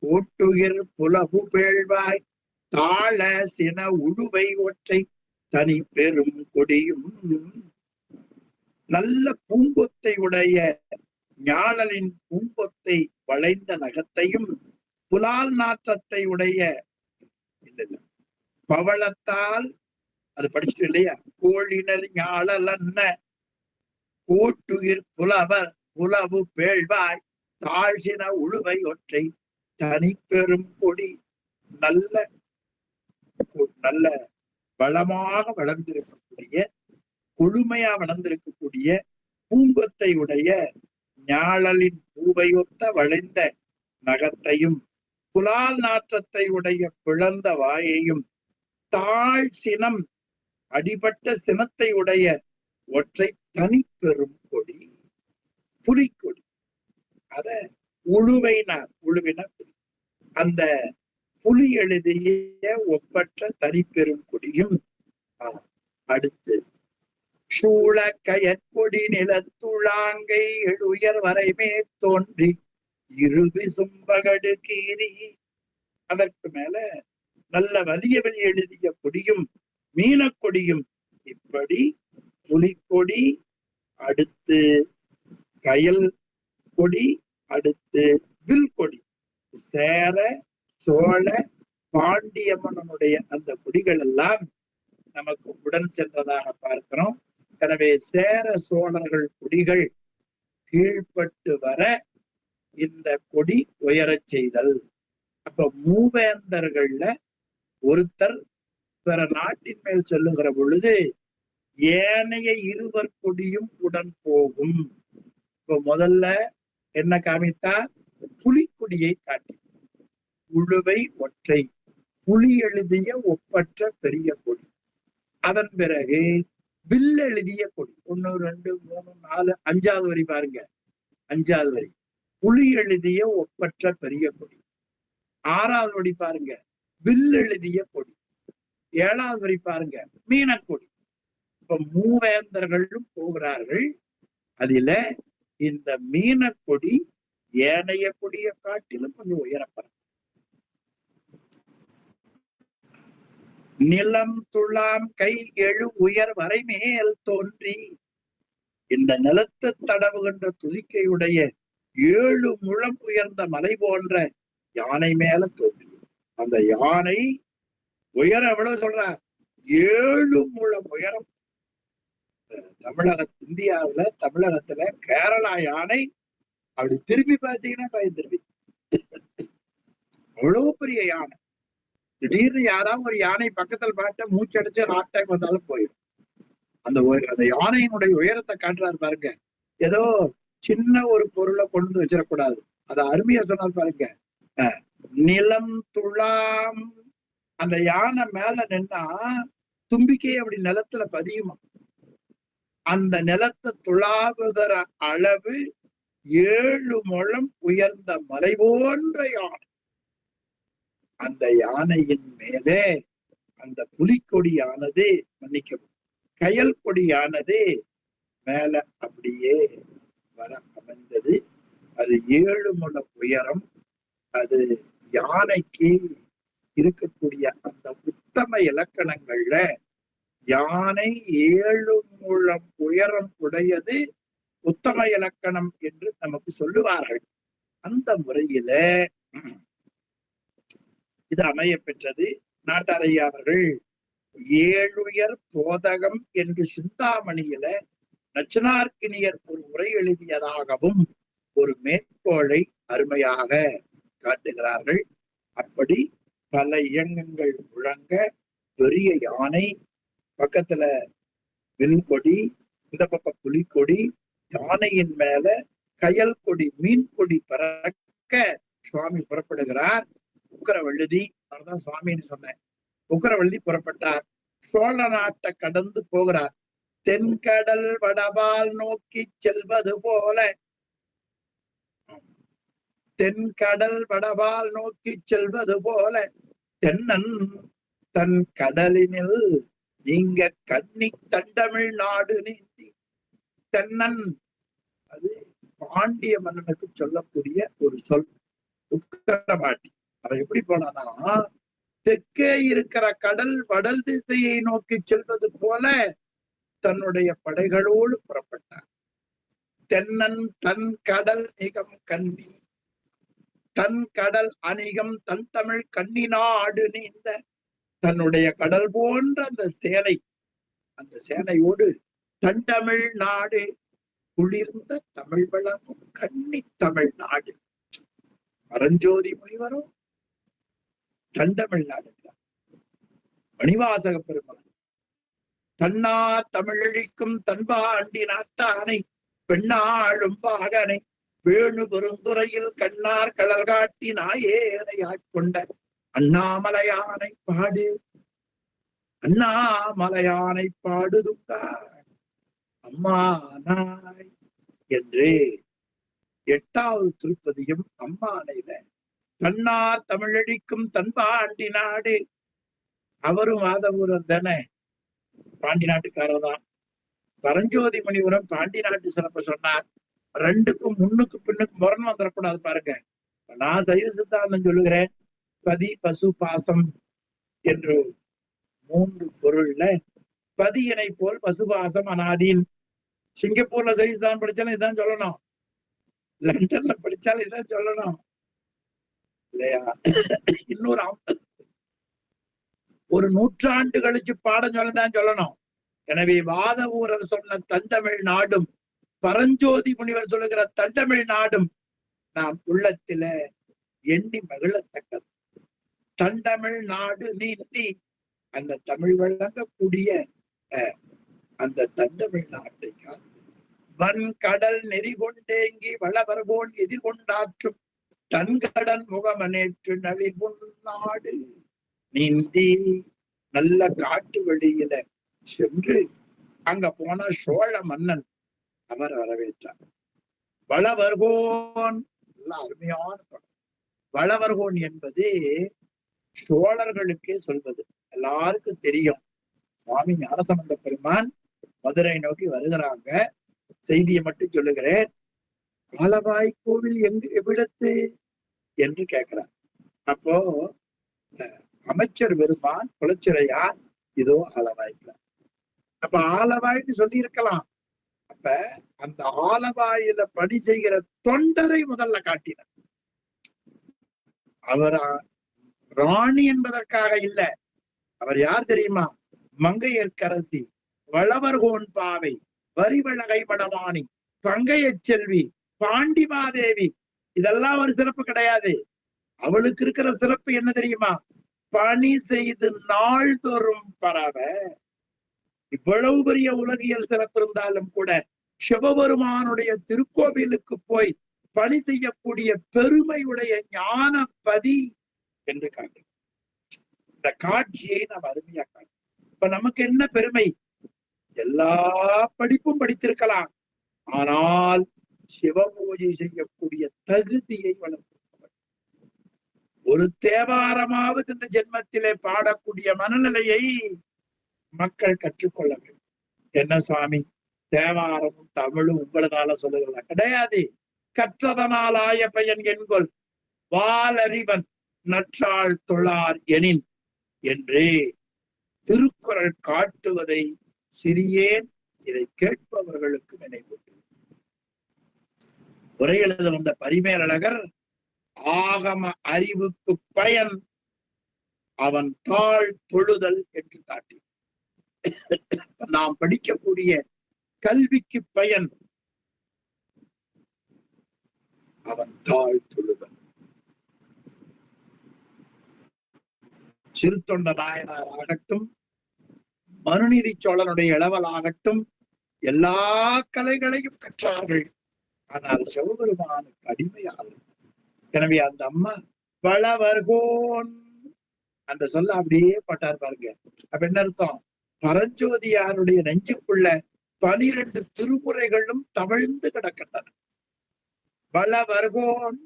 ஓட்டுயிர் புலகு பேழ்வாய் தாழ சின உழுவை ஒற்றை தனி பெரும் கொடியும், நல்ல பூங்கொத்தை உடைய ஞாழலின் பூங்கொத்தை வளைந்த நகத்தையும் புலால் நாற்றத்தை உடைய பவளத்தால், அது படிச்சுட்டு இல்லையா, கோழினர் ஞாழல் அன்ன ஓட்டுயிர் புலவு பேழ்வாய் தாழ்சின உழுவை ஒற்றை தனி பெரும் கொடி, நல்ல நல்ல வளமாக வளர்ந்திருக்கக்கூடிய, கொழுமையா வளர்ந்திருக்கக்கூடிய பூங்கொத்தை உடைய ஞாழலின் பூவையொத்த வளைந்த நகத்தையும் புலால் நாற்றத்தை உடைய பிளந்த வாயையும் தாழ் சினம் அடிபட்ட சினத்தை உடைய ஒற்றை தனி பெரும் கொடி, புலிக்கொடி. அத உழுவினார் அந்த புலி எழுதிய ஒப்பற்ற தனி பெரும் கொடியும். அடுத்து சூழ கயற்கொடி நிலத்துளாங்கை எழுயர் வரைமே தோன்றி இருவி சும்பகடு கீரி, அதற்கு மேல நல்ல வலிய வலி எழுதிய கொடியும் மீனக்கொடியும். இப்படி புலிக்கொடி, அடுத்து கயல் கொடி, அடுத்து வில் கொடி, சேர சோழ பாண்டிய மன்னனுடைய அந்த கொடிகள் எல்லாம் நமக்கு உடன் சென்றதாக பார்க்கிறோம். எனவே சேர சோழர்கள் கொடிகள் கீழ்பட்டு வர இந்த கொடி உயரச் செய்தல். அப்ப மூவேந்தர்கள்ல ஒருத்தர் பிற நாட்டின் மேல் செல்லுகிற பொழுது ஏனைய இருவர் கொடியும் உடன் போகும். இப்ப முதல்ல என்ன காமித்தார்? புலிக்கொடியை காட்டி, உழுவை ஒற்றை புலி எழுதிய ஒப்பற்ற பெரிய கொடி. அதன் பிறகு வில் எழுதிய கொடி, 1 2 3 4 5வது வரி பாருங்க, 5வது வரி புலி எழுதிய ஒப்பற்ற பெரிய கொடி. 6வது வரி பாருங்க வில் எழுதிய கொடி. 7வது வரி பாருங்க மீனக்கொடி. இப்ப மூவேந்தர்களும் போகிறார்கள். அதில இந்த மீனக்கொடி ஏனைய கொடியை காட்டிலும் கொஞ்சம் உயரப்படும். நிலம் துளாம் கை எழு உயர் வரை மேல் தோன்றி, இந்த நிலத்து தடவுகின்ற துதிக்கையுடைய 7 முழம் உயர்ந்த மலை போன்ற யானை மேல தோன்றி. அந்த யானை உயரம் எவ்வளவு சொல்றார்? 7 முழம் உயரம். இந்தியாவுல தமிழகத்துல கேரளா யானை அப்படி திரும்பி பார்த்தீங்கன்னா பயந்துருவி. அவ்வளவு பெரிய யானை. திடீர்னு யாராவது ஒரு யானை பக்கத்துல பார்த்த மூச்சடிச்சு ஹார்ட் அட்டாக் வந்தாலும் போயிடும். அந்த யானையினுடைய உயரத்தை காட்டுறாரு பாருங்க. ஏதோ சின்ன ஒரு பொருளை கொண்டு வச்சிடக்கூடாது. அதை அருமையா சொன்னார் பாருங்க. நிலம் துளாம், அந்த யானை மேல நின்னா தும்பிக்கை அப்படி நிலத்துல பதியுமா. அந்த நிலத்தை துளாவுகிற அளவு 7 முழம் உயர்ந்த மலை போன்ற யானை. அந்த யானையின் மேலே அந்த புலிக்கொடியானது, மன்னிக்கவும், கயல் கொடியானது மேல அப்படியே வர அமைந்தது. அது 7 முழம் உயரம். அது யானைக்கு இருக்கக்கூடிய அந்த உத்தம இலக்கணங்கள்ல யானை 7 முழம் உயரம் உடையது உத்தம இலக்கணம் என்று நமக்கு சொல்லுவார்கள். அந்த முறையில இது அமைய பெற்றது. நாட்டாரையா அவர்கள் 7 போதகம் என்று சிந்தாமணியில நச்சினார்க்கினியர் ஒரு உரை எழுதியதாகவும் ஒரு மேற்கோளை அருமையாக காட்டுகிறார்கள். அப்படி பல இயங்கங்கள் முழங்க பெரிய யானை, பக்கத்துல வில்கொடி, இந்த பக்கம் புலிக்கொடி, யானையின் மேல கயல் கொடி மீன் கொடி பறக்க சுவாமி புறப்படுகிறார். உக்கரவழுதி, அவர்தான் சுவாமின்னு சொன்னேன். உக்கரவழுதி புறப்பட்டார். சோழ நாட்டை கடந்து போகிறார். தென்கடல் வடபால் நோக்கி செல்வது போல, தென்கடல் வடபால் நோக்கி செல்வது போல தென்னன் தன் கடலினில் நீங்க கன்னி தண்டமிழ் நாடு நீந்தி. தென்னன் அது பாண்டிய மன்னனுக்கு சொல்லக்கூடிய ஒரு சொல். உக்கரபாண்டி அவன் எப்படி போனானா, தெற்கே இருக்கிற கடல் வடல் திசையை நோக்கி செல்வது போல தன்னுடைய படைகளோடு புறப்பட்டார். தென்னன் தன் கடல் நிகம் கண்ணி, தன் கடல் அணிகம் தன் தமிழ் கண்ணி நாடு நீந்த. தன்னுடைய கடல் போன்ற அந்த சேனையோடு தண்டமிழ் நாடு குளிர்ந்த தமிழ் வளமும் கன்னி தமிழ் நாடு. பரஞ்சோதி முனிவரும் தண்டமிழ் நாடு. மணிவாசக பெருமான் தன்னா தமிழழிக்கும் தன்பாண்டி நாட்டானை பெண்ணாளும் பாகனை வேணு பெருந்துறையில் கண்ணார் கடல் காட்டி நாயேனை ஆட்கொண்ட அண்ணாமலையானை பாடு, அண்ணாமலையானை பாடுதுக்கா அம்மா நாய் என்று 8வது திருப்பதியும் அம்மானையில தன்னார் தமிழழிக்கும் தன்பாண்டி நாடு. அவரும் வாதவூரர் தானே, பாண்டி நாட்டுக்காரர் தான். பரஞ்சோதி முனிவரும் பாண்டி நாட்டு சிறப்ப சொன்னார். ரெண்டுக்கும் முன்னுக்கு பின்னுக்கு முரண் வந்துடக்கூடாது பாருங்க. நான் சைவ சித்தாந்தம் சொல்லுகிறேன். பதி பசு பாசம் என்று 3 பொருள்ல பதியினை போல் பசுபாசம் அனாதீன். சிங்கப்பூர்ல சைவ சித்தாந்தம் படிச்சாலும் இதான் சொல்லணும், லண்டன்ல படிச்சாலும் இதான் சொல்லணும் இல்லையா? இன்னொரு ஒரு 100 ஆண்டு கழிச்சு பாடம் சொல்லதான் சொல்லணும். எனவே வாதவூரர் சொன்ன தண்டமிழ் நாடும் பரஞ்சோதி முனிவர் சொல்லுகிற தண்டமிழ் நாடும் நாம் உள்ளத்தில எண்ணி மகிழத்தக்கது. தண்டமிழ் நாடு நீந்தி அந்த தமிழ் வழங்கக்கூடிய அந்த தண்டமிழ் நாட்டை காத்து வன் கடல் நெறி கொண்டேங்கி வளவர்கோன் எதிர்கொண்டாற்றும் தன்கடன் முகமனேற்று நளிர்பொன் நாடு நீந்தி. நல்ல காட்டு வெளியில சென்று அங்க போன சோழ மன்னன் அவர் வரவேற்றார். வளவர்கோன், அருமையான படம். வளவர்கோன் என்பது சோழர்களுக்கே சொல்வது, எல்லாருக்கும் தெரியும். சுவாமி ஞானசம்பந்த பெருமான் மதுரை நோக்கி வருகிறாங்க. செய்தியை மட்டும் சொல்லுகிறேன். ஆலவாய் கோவில் எவ்விடத்து என்று கேட்கிறார். அப்போ அமைச்சர் பெருமான் குலச்சிறையார் இதோ ஆலவாய்க்கிறார். அப்ப ஆலவாய்ன்னு சொல்லி இருக்கலாம். அப்ப அந்த ஆலவாயில பணி செய்கிற தொண்டரை முதல்ல காட்டினார். அவர் ராணி என்பதற்காக இல்ல. அவர் யார் தெரியுமா? மங்கையர்க்கரசி, வளவர்கோன் பாவை, வரிவளகை மடமானி, பங்கைய செல்வி, பாண்டிமாதேவி. இதெல்லாம் ஒரு சிறப்பு கிடையாது. அவளுக்கு இருக்கிற சிறப்பு என்ன தெரியுமா? பணி செய்து நாள்தோறும் பரவ. இவ்வளவு பெரிய உலகியல் சிறப்பு இருந்தாலும் கூட சிவபெருமானுடைய திருக்கோவிலுக்கு போய் பணி செய்யக்கூடிய பெருமையுடைய ஞானபதி என்று காட்டு. இந்த காட்சியை நாம் அருமையா காட்டு. இப்ப நமக்கு என்ன பெருமை? எல்லா படிப்பும் படித்திருக்கலாம், ஆனால் சிவபூஜை செய்யக்கூடிய தகுதியை வளர்த்து ஒரு தேவாரமாவது இந்த ஜென்மத்திலே பாடக்கூடிய மனநிலையை மக்கள் கற்றுக்கொள்ள வேண்டும். என்ன சுவாமி, தேவாரமும் தமிழும் உங்களதால சொல்லுகிறதா? கிடையாது. கற்றதனால் ஆய பயன் என்கொள் வாலறிவன் நற்றாள் தொழார் எனின் என்று திருக்குறள் காட்டுவதை சிறியேன், இதை கேட்பவர்களுக்கு நினைவூட்டு. உரை எழுத வந்த பரிமேலழகர் ஆகம அறிவுக்கு பயன் அவன் தாழ் தொழுதல் என்று காட்டி, நாம் படிக்கக்கூடிய கல்விக்கு பயன் அவன் தாழ் தொழுதல். சிறுத்தொண்ட நாயனார் ஆகட்டும், மனுநீதி சோழனுடைய இளவல் ஆகட்டும், எல்லா கலைகளையும் கற்றார்கள். ஆனால் சிவபெருமானுக்கு அடிமையாகும். எனவே அந்த அம்மா வளவர்கோன் அந்த சொல்ல அப்படியே பட்டார் பாருங்க. அப்ப என்ன அர்த்தம்? பரஞ்சோதியாருடைய நெஞ்சுக்குள்ள 12 திருமுறைகளும் தவழ்ந்து கிடக்கின்றன. வளவர்கோன்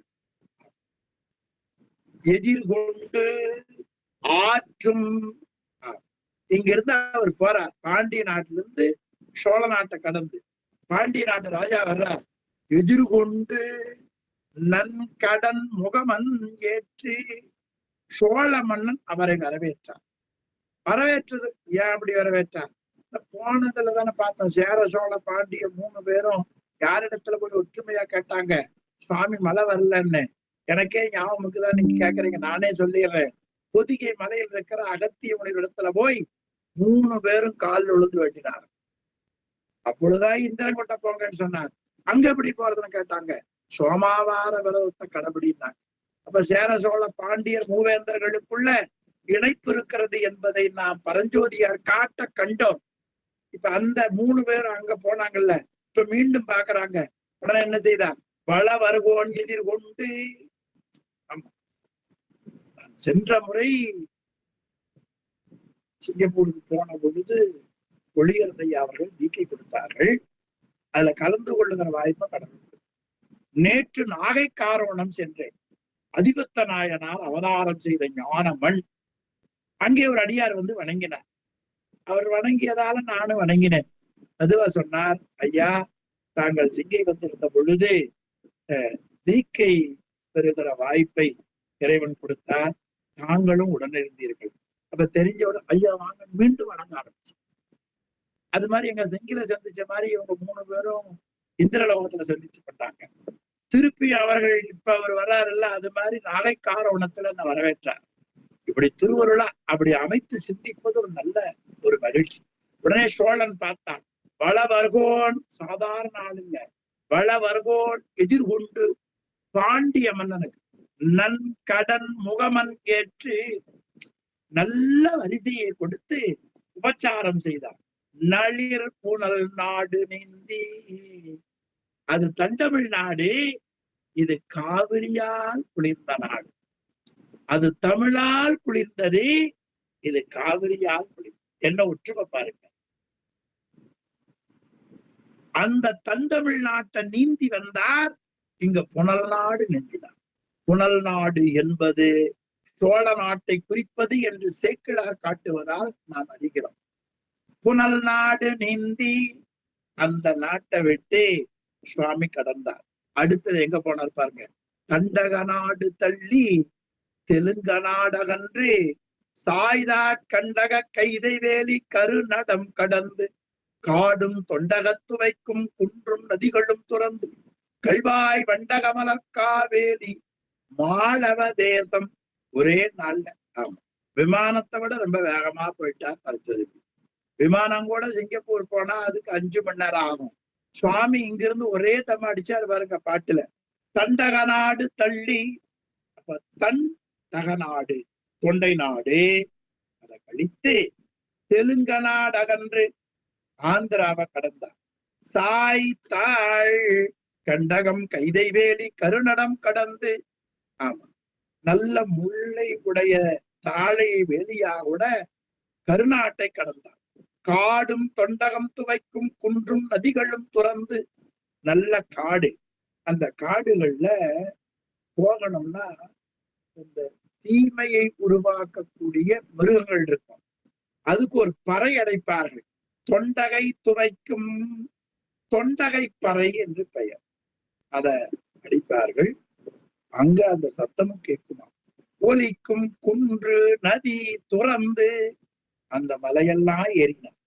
எதிர்கொண்டு ஆற்றும். இங்கிருந்து அவர் போறார். பாண்டிய நாட்டிலிருந்து சோழ நாட்டை கடந்து பாண்டிய நாட்டு ராஜா வர்றார். எதிர்கொண்டு நன்கடன் முகமன் ஏற்றி சோழ மன்னன் அவரை வரவேற்றார். வரவேற்றது ஏன் அப்படி வரவேற்றார்? போனதுல தானே பார்த்தோம். சேர சோழ பாண்டிய 3 பேரும் யாரிடத்துல போய் ஒற்றுமையா கேட்டாங்க, சுவாமி மழை வரலன்னு. எனக்கே ஞாபகம்தான் நீங்க கேக்குறீங்க, நானே சொல்லிடுறேன். பொதிகை மலையில் இருக்கிற அகத்திய முனிவர் இடத்துல போய் 3 பேரும் கால் விழுந்து வேண்டினார். அப்பொழுதுதான் இந்திரன் கொட்ட போங்கன்னு சொன்னார். அங்க எப்படி போறதுன்னு கேட்டாங்க. சோமாவார விரதத்தை கடைபிடினாங்க. அப்ப சேர சோழ பாண்டியர் மூவேந்தர்களுக்குள்ள இணைப்பு இருக்கிறது என்பதை நாம் பரஞ்சோதியார் காட்ட கண்டோம். இப்ப அந்த 3 பேரும் அங்க போனாங்கல்ல, இப்ப மீண்டும் பாக்குறாங்க. உடனே என்ன செய்தார்? வள வருகோன் எதிர்கொண்டு. சென்ற முறை சிங்கப்பூருக்கு போன பொழுது ஒளியரசு ஐயா அவர்கள் தீக்கை கொடுத்தார்கள். அதுல கலந்து கொள்ளுகிற வாய்ப்பை கடந்து. நேற்று நாகை காரோணம் சென்றேன். அதிபத்த நாயனார் அவதாரம் செய்த ஞானமண் அங்கே ஒரு அடியார் வந்து வணங்கினார். அவர் வணங்கியதால நானும் வணங்கினேன். அதுவா சொன்னார், ஐயா தாங்கள் சிங்கை வந்திருந்த பொழுது தீக்கை பெறுகிற வாய்ப்பை இறைவன் கொடுத்தார், தாங்களும் உடனிருந்தீர்கள். அப்ப தெரிஞ்சவுடன் ஐயா வாங்க மீண்டும் வணங்க ஆரம்பிச்சு. அது மாதிரி எங்க செங்கில சந்திச்ச மாதிரி இவங்க 3 பேரும் இந்திரலோகத்துல சந்திச்சு பட்டாங்க. திருப்பி அவர்கள் இப்ப அவர் வர்றாருல்ல, அது மாதிரி நாகை காரோணத்துல என்ன வரவேற்றார். இப்படி திருவருளா அப்படி அமைத்து சிந்திப்பது ஒரு நல்ல ஒரு மகிழ்ச்சி. உடனே சோழன் பார்த்தான். வளவர்கோன் சாதாரண ஆள் இல்ல, வளவர்கோன் எதிர்கொண்டு பாண்டிய மன்னனுக்கு நன் கடன் முகமன் ஏற்று நல்ல வரிசையை கொடுத்து உபச்சாரம் செய்தார். நளிர் புனல் நாடு நீந்தி, அது தஞ்சமிழ் நாடு, இது காவிரியால் குளிர்ந்த நாடு. அது தமிழால் குளிர்ந்தது, இது காவிரியால் குளிர்ந்தது. என்ன ஒற்றுமை பாருங்க. அந்த தந்தமிழ் நாட்டை நீந்தி வந்தார், இங்க புனல் நாடு நீந்தினார். புனல் நாடு என்பது சோழ நாட்டை குறிப்பது என்று சேக்கிழார் காட்டுவதால் நாம் அறிகிறோம். புனல் நாடு நீந்தி அந்த நாட்டை விட்டு சுவாமி கடந்தார். அடுத்தது எங்க போனார் பாருங்க. கண்டக நாடு தள்ளி தெலுங்க நாடகன்று சாய்தா கண்டக கைதை வேலி கருநடம் கடந்து காடும் தொண்டகத்து வைக்கும் குன்றும் நதிகளும் துறந்து கல்வாய் வண்டகமலர்காவேலி மாளவ தேசம் ஒரே நாள்ல. ஆமா, விமானத்தை விட ரொம்ப வேகமா போயிட்டார் பரிசோதி. விமானம் கூட சிங்கப்பூர் போனா அதுக்கு 5 மணி நேரம் ஆகும். சுவாமி இங்கிருந்து ஒரே தம் அடிச்சாரு பாருங்க பாட்டுல. தண்டக நாடு தள்ளி, அப்ப தன் தகநாடு தொண்டை நாடு, அதை கழித்து தெலுங்க நாடு அகன்று ஆந்திராவை கடந்தார். சாய் தாழ் கண்டகம் கைதைவேலி கருநடம் கடந்து, ஆமா நல்ல முல்லை உடைய தாழை வேலியாவோட கருநாட்டை கடந்தார். காடும் தொண்டகம் துவைக்கும் குன்றும் நதிகளும் துறந்து, நல்ல காடு. அந்த காடுகள்ல போகணும்னா இந்த தீமையை உருவாக்கக்கூடிய மிருகங்கள் இருக்கும். அதுக்கு ஒரு பறை அடைப்பார்கள். தொண்டகை துவைக்கும் தொண்டகை பறை என்று பெயர். அத அடிப்பார்கள். அங்க அந்த சத்தமும் கேட்குமா. ஒலிக்கும் குன்று நதி துறந்து, அந்த மலையெல்லாம் ஏறினான்,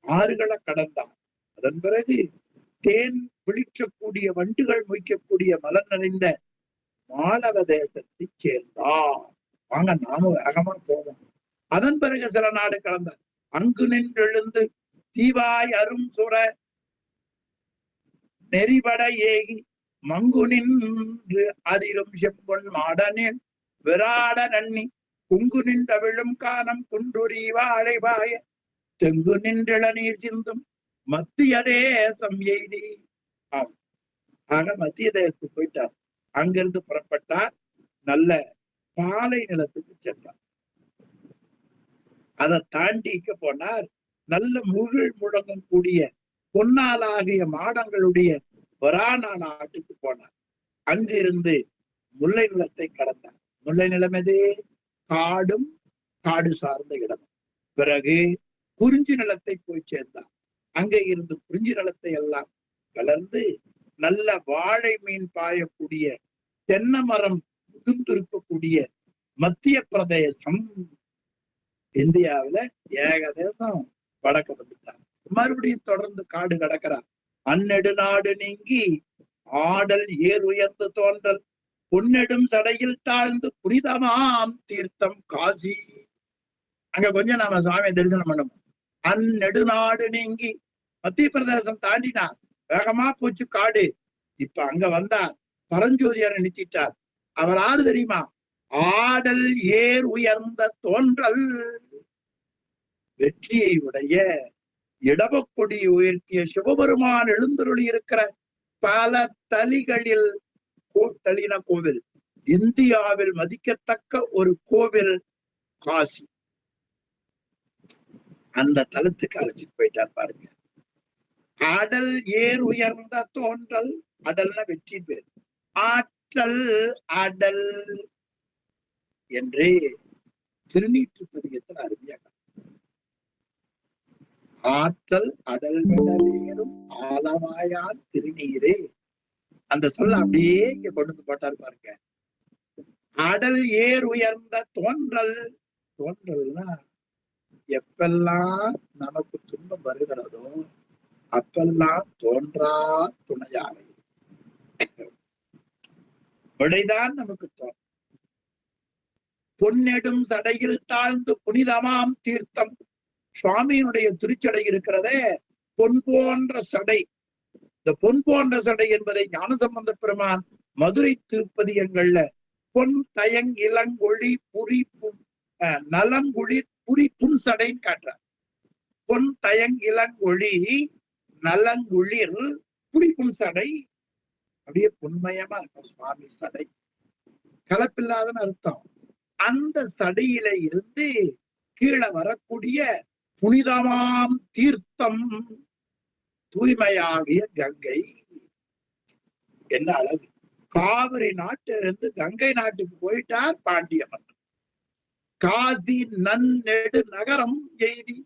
ஆறுகளை கடந்தான். அதன் பிறகு தேன் விழிக்கக்கூடிய வண்டுகள் மொய்க்கக்கூடிய மலர் நிறைந்த மாலவ தேசத்தை சேர்ந்தார். வாங்க நாமும் வேகமா போவோம். அதன் பிறகு சில நாடு கடந்தார். அங்கு நின்றெழுந்து தீவாய் அரும் சுர நெறிபட ஏகி மங்கு நின்று அதிரும் செம்பொன் மாடனில் விராட நன்னி குங்கு நின்றவிழும் காலம் குன்றுரி வாழைவாய தெங்கு நின்றள நீர் சிந்தும் மத்திய தேசம் எய்தி. ஆம், ஆக மத்திய தேசத்துக்கு போயிட்டார். அங்கிருந்து புறப்பட்டார். நல்ல பாலை நிலத்துக்கு சென்றார். அதை தாண்டிக்க போனார். நல்ல முகில் முழங்கும் கூடிய பொன்னாலாகிய மாடங்களுடைய வரானா நாட்டுக்கு போனார். அங்கு இருந்து முல்லை நிலத்தை கடந்தார். முல்லை நிலம் எது? காடும் காடு சார்ந்த இடம். பிறகு குறிஞ்சி நிலத்தை போய் சேர்ந்தார். அங்கே இருந்து குறிஞ்சி நிலத்தை எல்லாம் கலர்ந்து நல்ல வாழை மீன் பாயக்கூடிய தென்னை மரம் முதிர்ந்திருக்கக்கூடிய மத்திய பிரதேசம், இந்தியாவில ஏகதேசம் வடக்க வந்துட்டார். மறுபடியும் தொடர்ந்து காடு கடக்கிறார். அந்நெடு நாடு நீங்கி ஆடல் ஏர் உயர்ந்து தோன்றல் பொன்னெடும் சடையில் தாழ்ந்து புனிதமாம் தீர்த்தம் காசி. அங்க கொஞ்சம் நாம சுவாமியை தரிசனம் பண்ணணும். அந்நெடுநாடு நீங்கி மத்திய பிரதேசம் தாண்டினார். வேகமா போச்சு காடு. இப்ப அங்க வந்தார். பரஞ்சோதியாரை நிறுத்திட்டார். அவர் ஆறு தெரியுமா? ஆடல் ஏர் உயர்ந்த தோன்றல், வெற்றியை உடைய இடவக்கொடி உயர்த்திய சிவபெருமான் எழுந்தருளி இருக்கிற பல தலிகளில் தலின கோவில், இந்தியாவில் மதிக்கத்தக்க ஒரு கோவில் காசி. அந்த தலத்துக்கு அழைச்சிட்டு போயிட்டார் பாருங்க. ஆடல் ஏர் உயர்ந்த தோன்றல், அடல்னா வெற்றி பேர், ஆற்றல் அடல் என்று திருநீற்று பதிகத்தில் அருமையாக ஆற்றல் அடல் விடலேறும் ஆலவாயால் திருநீரே, அந்த சொல்ல அப்படியே இங்க கொண்டு போட்டார் பாருங்க. அடல் ஏர் உயர்ந்த தோன்றல், தோன்றல்னா எப்பெல்லாம் நமக்கு துன்பம் வருகிறதோ அப்பெல்லாம் தோன்றா துணையாக விடைதான் நமக்கு தோன்றும். பொன்னெடும் சடையில் தாழ்ந்து புனிதமாம் தீர்த்தம், சுவாமியினுடைய திருச்சடை இருக்கிறதே பொன் போன்ற சடை. இந்த பொன் போன்ற சடை என்பதை ஞானசம்பந்த பெருமான் மதுரை திருப்பதிகங்கள்ல பொன் தயங் இளங்கொழி புரி நலங்குழி புரி புன் சடைன்னு காட்டுறார். பொன் தயங் இளங்கொழி நலங்குளிர் புரி புன் சடை, அப்படியே பொன்மயமா இருக்கும் சுவாமி சடை, கலப்பில்லாதன்னு அர்த்தம். அந்த சடையில இருந்து கீழே வரக்கூடிய புனிதமாம் தீர்த்தம், தூய்மையாகிய கங்கை. என்ன அழகு! காவிரி நாட்டிலிருந்து கங்கை நாட்டுக்கு போயிட்டார் பாண்டிய மன்னர். காசி நன்னெடு நகரம் எய்தி,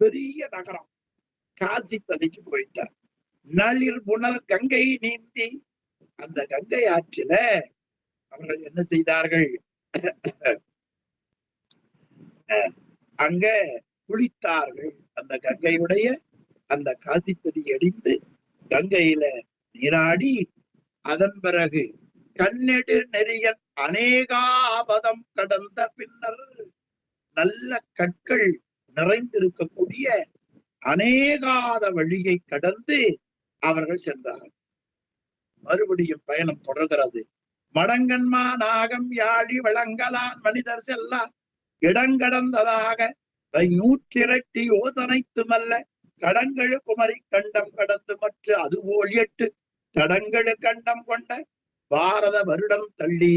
பெரிய நகரம் காசி பதிக்கு போயிட்டார். நளிர் புனல் கங்கை நீந்தி, அந்த கங்கை ஆற்றில அவர்கள் என்ன செய்தார்கள்? அங்க குளித்தார்கள். அந்த கங்கையுடைய அந்த காசிப்பதி அடிந்து கங்கையில நீராடி, அதன் பிறகு கண்ணெடு நெறியன் அநேகாபதம் கடந்த பின்னர் நல்ல கற்கள் நிறைந்திருக்கக்கூடிய அநேகாத வழியை கடந்து அவர்கள் சென்றார்கள். மறுபடியும் பயணம் தொடர்கிறது. மடங்கன்மா நாகம் யாழி வழங்கலான் மனிதர் செல்லா இடங்கடந்ததாக 102 யோசனைத்துமல்ல கடங்களு குமரி கண்டம் கடந்து மற்ற அதுபோல் 8 தடங்களு கண்டம் கொண்ட பாரத வருடம் தள்ளி.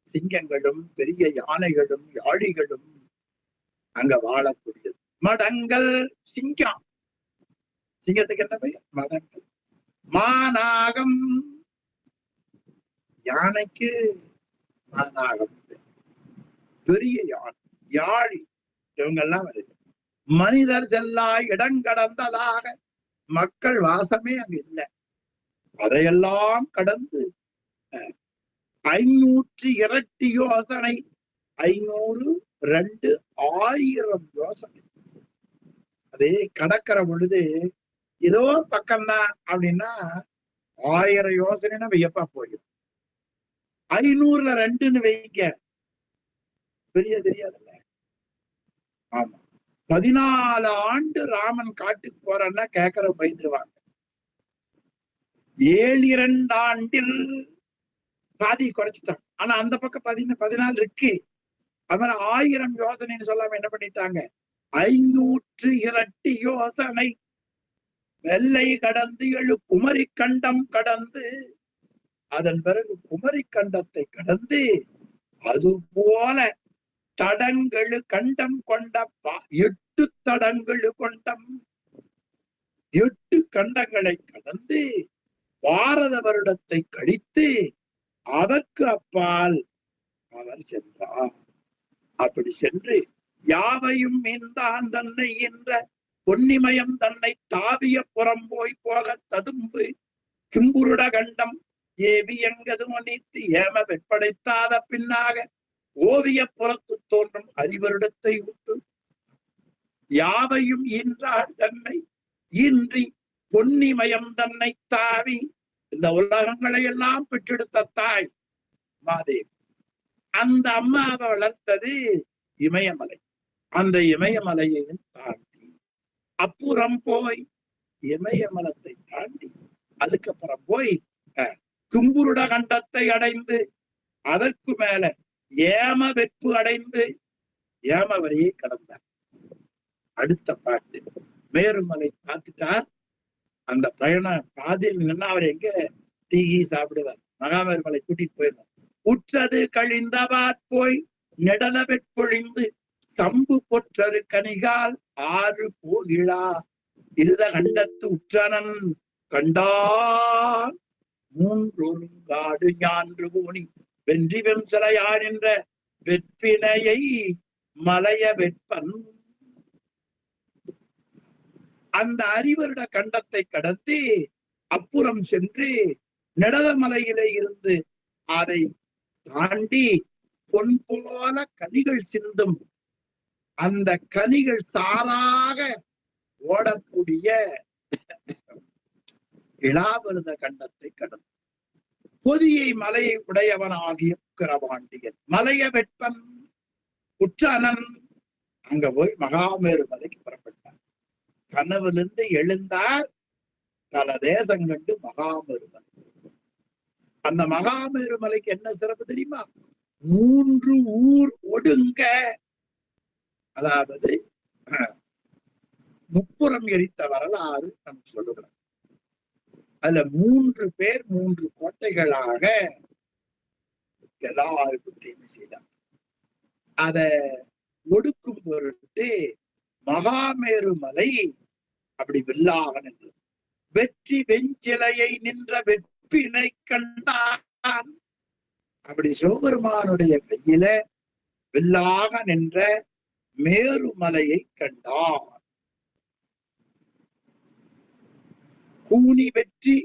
சிங்கங்களும் பெரிய யானைகளும் யாழிகளும் அங்க வாழக்கூடியது. மடங்கள் சிங்கம், சிங்கத்துக்கு என்ன பெயர்? மடங்கள். மாநாகம், யானைக்கு மாநாகம், பெரிய யானை, யாழி, இவங்கெல்லாம் வருது. மனிதர் செல்லா இடங்கடந்ததாக, மக்கள் வாசமே அங்க இல்லை. அதையெல்லாம் கடந்து 502 யோசனை, 500 2000 யோசனை. அதே கடக்கிற பொழுது ஏதோ பக்கம்தான் அப்படின்னா 1000 யோசனைன்னா வியப்பா போயிடும். 500ல 2ன்னு வைக்க பெரிய தெரியாதுல்ல. ஆமா, 14 ஆண்டு ராமன் காட்டுக்கு போறான்னா கேட்கற பயந்துருவாங்க. 7 ஆண்டில் பாதி குறைச்சிட்டான். ஆனா அந்த பக்கம் 14 இருக்கு. அவன் 1000 யோசனைன்னு சொல்லாம என்ன பண்ணிட்டாங்க, 502 யோசனை வெள்ளை கடந்து 7 குமரி கண்டம் கடந்து, அதன் பிறகு குமரி கண்டத்தை கடந்து அது போல தடங்களு கண்டம் கொண்ட 8 தடங்களு கொண்டம் 8 கண்டங்களை கடந்து பாரத வருடத்தை கழித்து அதற்கு அப்பால் அவர் சென்றார். அப்படி சென்று யாவையும் மீந்தான் தன்னை என்ற பொன்னிமயம் தன்னை தாவிய புறம் போக ததும்பு கிம்புருட கண்டம் ஏவி எங்கது மணித்து ஏம வெப்படைத்தாத பின்னாக ஓவிய புறத்து தோன்றும் அறிவருடத்தை விட்டு யாவையும் ஈன்றாள் தன்னை இன்றி பொன்னிமயம் தன்னை தாவி, இந்த உலகங்களை எல்லாம் பெற்றெடுத்த தாய் மாதேவி. அந்த அம்மாவை வளர்த்தது இமயமலை. அந்த இமயமலையையும் தாண்டி அப்புறம் போய் இமயமலத்தை தாண்டி அதுக்கப்புறம் போய் கும்புருட கண்டத்தை அடைந்து அதற்கு மேல ஏம வெப்பு அடைந்து ஏம வரையை கடந்தார். அடுத்த பாட்டு மேருமலை பார்த்துட்டார். அந்த பயண பாதையில் நின்னா அவர் எங்க டீ சாப்பிடுவார். மகாமேருமலை கூட்டிட்டு போயிருந்தார். உற்றது கழிந்தவாற் போய் நெடல வெற்பொழிந்து சம்பு பொற்றரு கனிகால் 6 போகிழா இருத கண்டத்து உற்றனன் கண்டான் 3 ஒழுங்காடு ஞான்று கோணி வென்றி வெம்சலையார் என்ற வெற்பினையை மலைய வெப்பன். அந்த அறிவருட கண்டத்தை கடந்து அப்புறம் சென்று நெடலமலையிலே இருந்து அதை தாண்டி பொன் போல கனிகள் சிந்தும் அந்த கனிகள் சாராக ஓடக்கூடிய இளாவருத கண்டத்தை கடந்து பொதியை மலையை உடையவனாகிய உக்கிரபாண்டியன் மலைய வெப்பன் உற்றனன் அங்க போய் மகாமேரு மலைக்கு புறப்பட்டார். கனவிலிருந்து எழுந்தார். பல தேசம் கண்டு மகாமேரு மலை. அந்த மகாமேரு மலைக்கு என்ன சிறப்பு தெரியுமா? 3 ஊர் ஒடுங்க, அதாவது முப்புறம் எரித்த வரலாறு நம்ம சொல்லுகிறோம். அதுல 3 பேர் 3 கோட்டைகளாக எல்லாருக்கும் தீமை செய்தார். அத ஒடுக்கும் பொருட்டு மகாமேரு மலை அப்படி வில்லாக நின்றது. வெற்றி வெஞ்சிலையை நின்ற வெற்பினை கண்டான். அப்படி சிவபெருமானுடைய கையில வில்லாக நின்ற மேருமலையை கண்டான். கூனி வெற்றி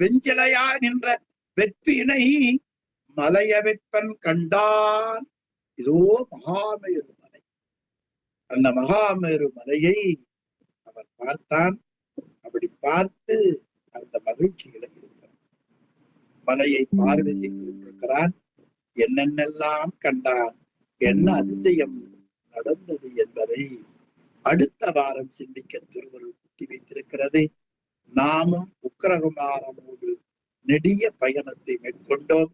வெஞ்சிலையா நின்ற வெற்பினை மலைய வெப்பன் கண்டான். இதோ மகாமேரு மலை. அந்த மகாமேரு மலையை அவர் பார்த்தான். அப்படி பார்த்து அந்த மகிழ்ச்சியில இருக்கிறான். மலையை பார்வை செய்து கொண்டிருக்கிறான். என்னென்னெல்லாம் கண்டான், என்ன அதிசயம் நடந்தது என்பதை அடுத்த வாரம் சிந்திக்க திருவருள் கூட்டி வைத்திருக்கிறது. நாமும் உக்கிரகுமாரனோடு நெடிய பயணத்தை மேற்கொண்டோம்.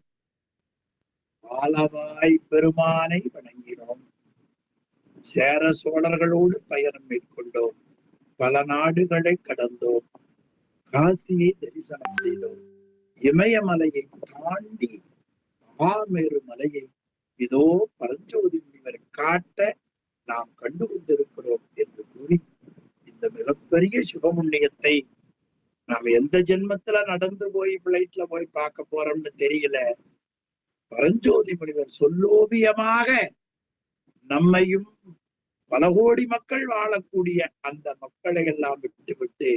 ஆலவாய் பெருமானை வணங்கினோம். சேர சோழர்களோடு பயணம் மேற்கொண்டோம். பல நாடுகளை கடந்தோம். காசியை தரிசனம் செய்தோம். இமயமலையை தாண்டி மகாமேரு மலையை இதோ பரஞ்சோதி முனிவர் காட்ட நாம் கண்டு கொண்டிருக்கிறோம் என்று கூறி, இந்த மிகப்பெரிய சுபமுன்னியத்தை நாம் எந்த ஜென்மத்துல நடந்து போய் பிளைட்ல போய் பார்க்க போறோம்னு தெரியல. பரஞ்சோதி முனிவர் சொல்லோவியமாக நம்மையும் பல கோடி மக்கள் வாழக்கூடிய அந்த மக்களை எல்லாம் விட்டுவிட்டு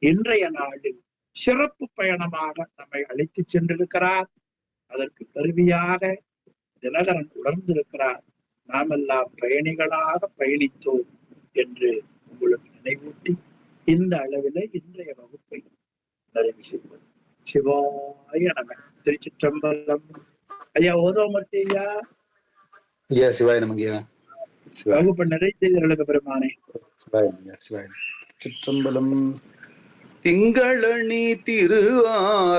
இன்றைய நாளில் சிறப்பு பயணமாக நம்மை அழைத்து சென்றிருக்கிறார். அதற்கு கருவியாக தினகரன் உணர்ந்திருக்கிறார். நாமெல்லாம் பயணிகளாக பயணித்தோம் என்று உங்களுக்கு நினைவூட்டி இந்த அளவில் இன்றைய வகுப்பை நிறைவு செய்வோம். சிவாய நம. திருச்சிற்றம்பலம். ஐயா ஓதோமூர்த்தி ஐயா, ஐயா சிவாய நமங்கய்யா. வகுப்பு நிறைவு செய்தவர்களுக்கு பெருமானே. சிற்றம்பலம். திங்களணி திருஆலவாயேனும்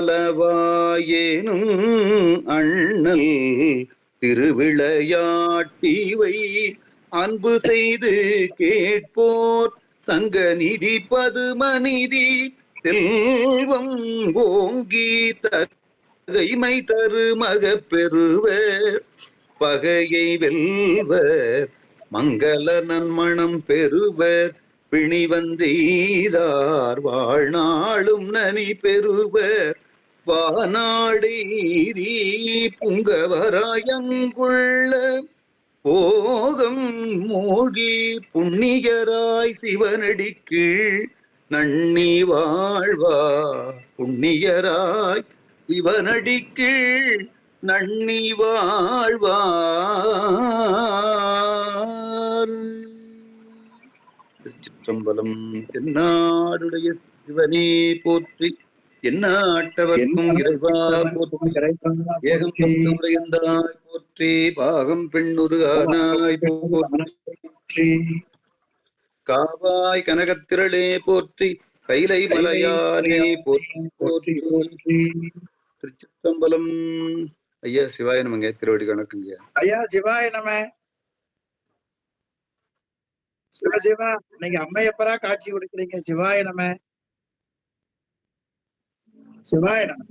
அண்ணல் திருவிளையாட்டிவை அன்பு செய்து கேட்போர் சங்கநிதி பதுமநிதி செல்வம் ஓங்கி தகைமை தருமக பெறுவர் பகையை வெல்வர் மங்கள நன்மணம் பெறுவர் பிணிவந்தெய்தார் வாழ்நாளும் நனி பெறுவர் வானாடீதி புங்கவராயங்குள்ள போகம் மூழ்கி புண்ணியராய் சிவனடிக்கு நன்னி வாழ்வார் புண்ணியராய் சிவனடிக்கு நன்னி வாழ்வார். திருச்சிற்றம்பலம். என்னாடுடைய சிவனே போற்றி, என்னாட்டவர்க்கும் இறைவா போற்றி, ஏகம் உடையந்தாய் போற்றி, பாகம் பெண்ணுரு ஆனாய் போற்றி, காவாய் கனகத்திரளே போற்றி, கைலை மலையானே போற்றி போற்றி. திருச்சிற்றம்பலம். ஐயா சிவாய நமங்க. திருவடி கணக்குங்க ஐயா. சிவாய நம. சிவசிவா, நீங்க அம்மையப்பரா காட்சி கொடுக்குறீங்க. சிவாய நம. சிவாய நம.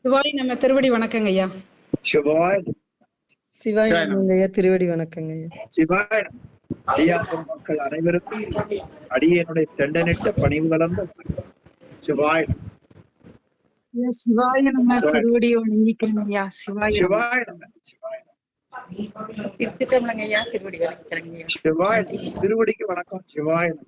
சிவாய் நம்ம திருவடி வணக்கங்க ஐயா. சிவாய சிவாய் ஐயா. திருவடி வணக்கங்க ஐயா. சிவாய நம. அடியார்கள் மக்கள் அனைவருக்கும் அடியனுடைய தெண்டனிட்ட பணிவு கலந்த சிவாய நம. சிவாய நம்ம திருவடி வணங்கிக்கிறேங்க ஐயா. சிவாய சிவாய நம. சிவாய நம. திருச்சிற்றம்பலம் ஐயா. திருவடி வணங்கிக்கிறேங்க ஐயா. சிவாய திருவடிக்கு வணக்கம். சிவாய நம.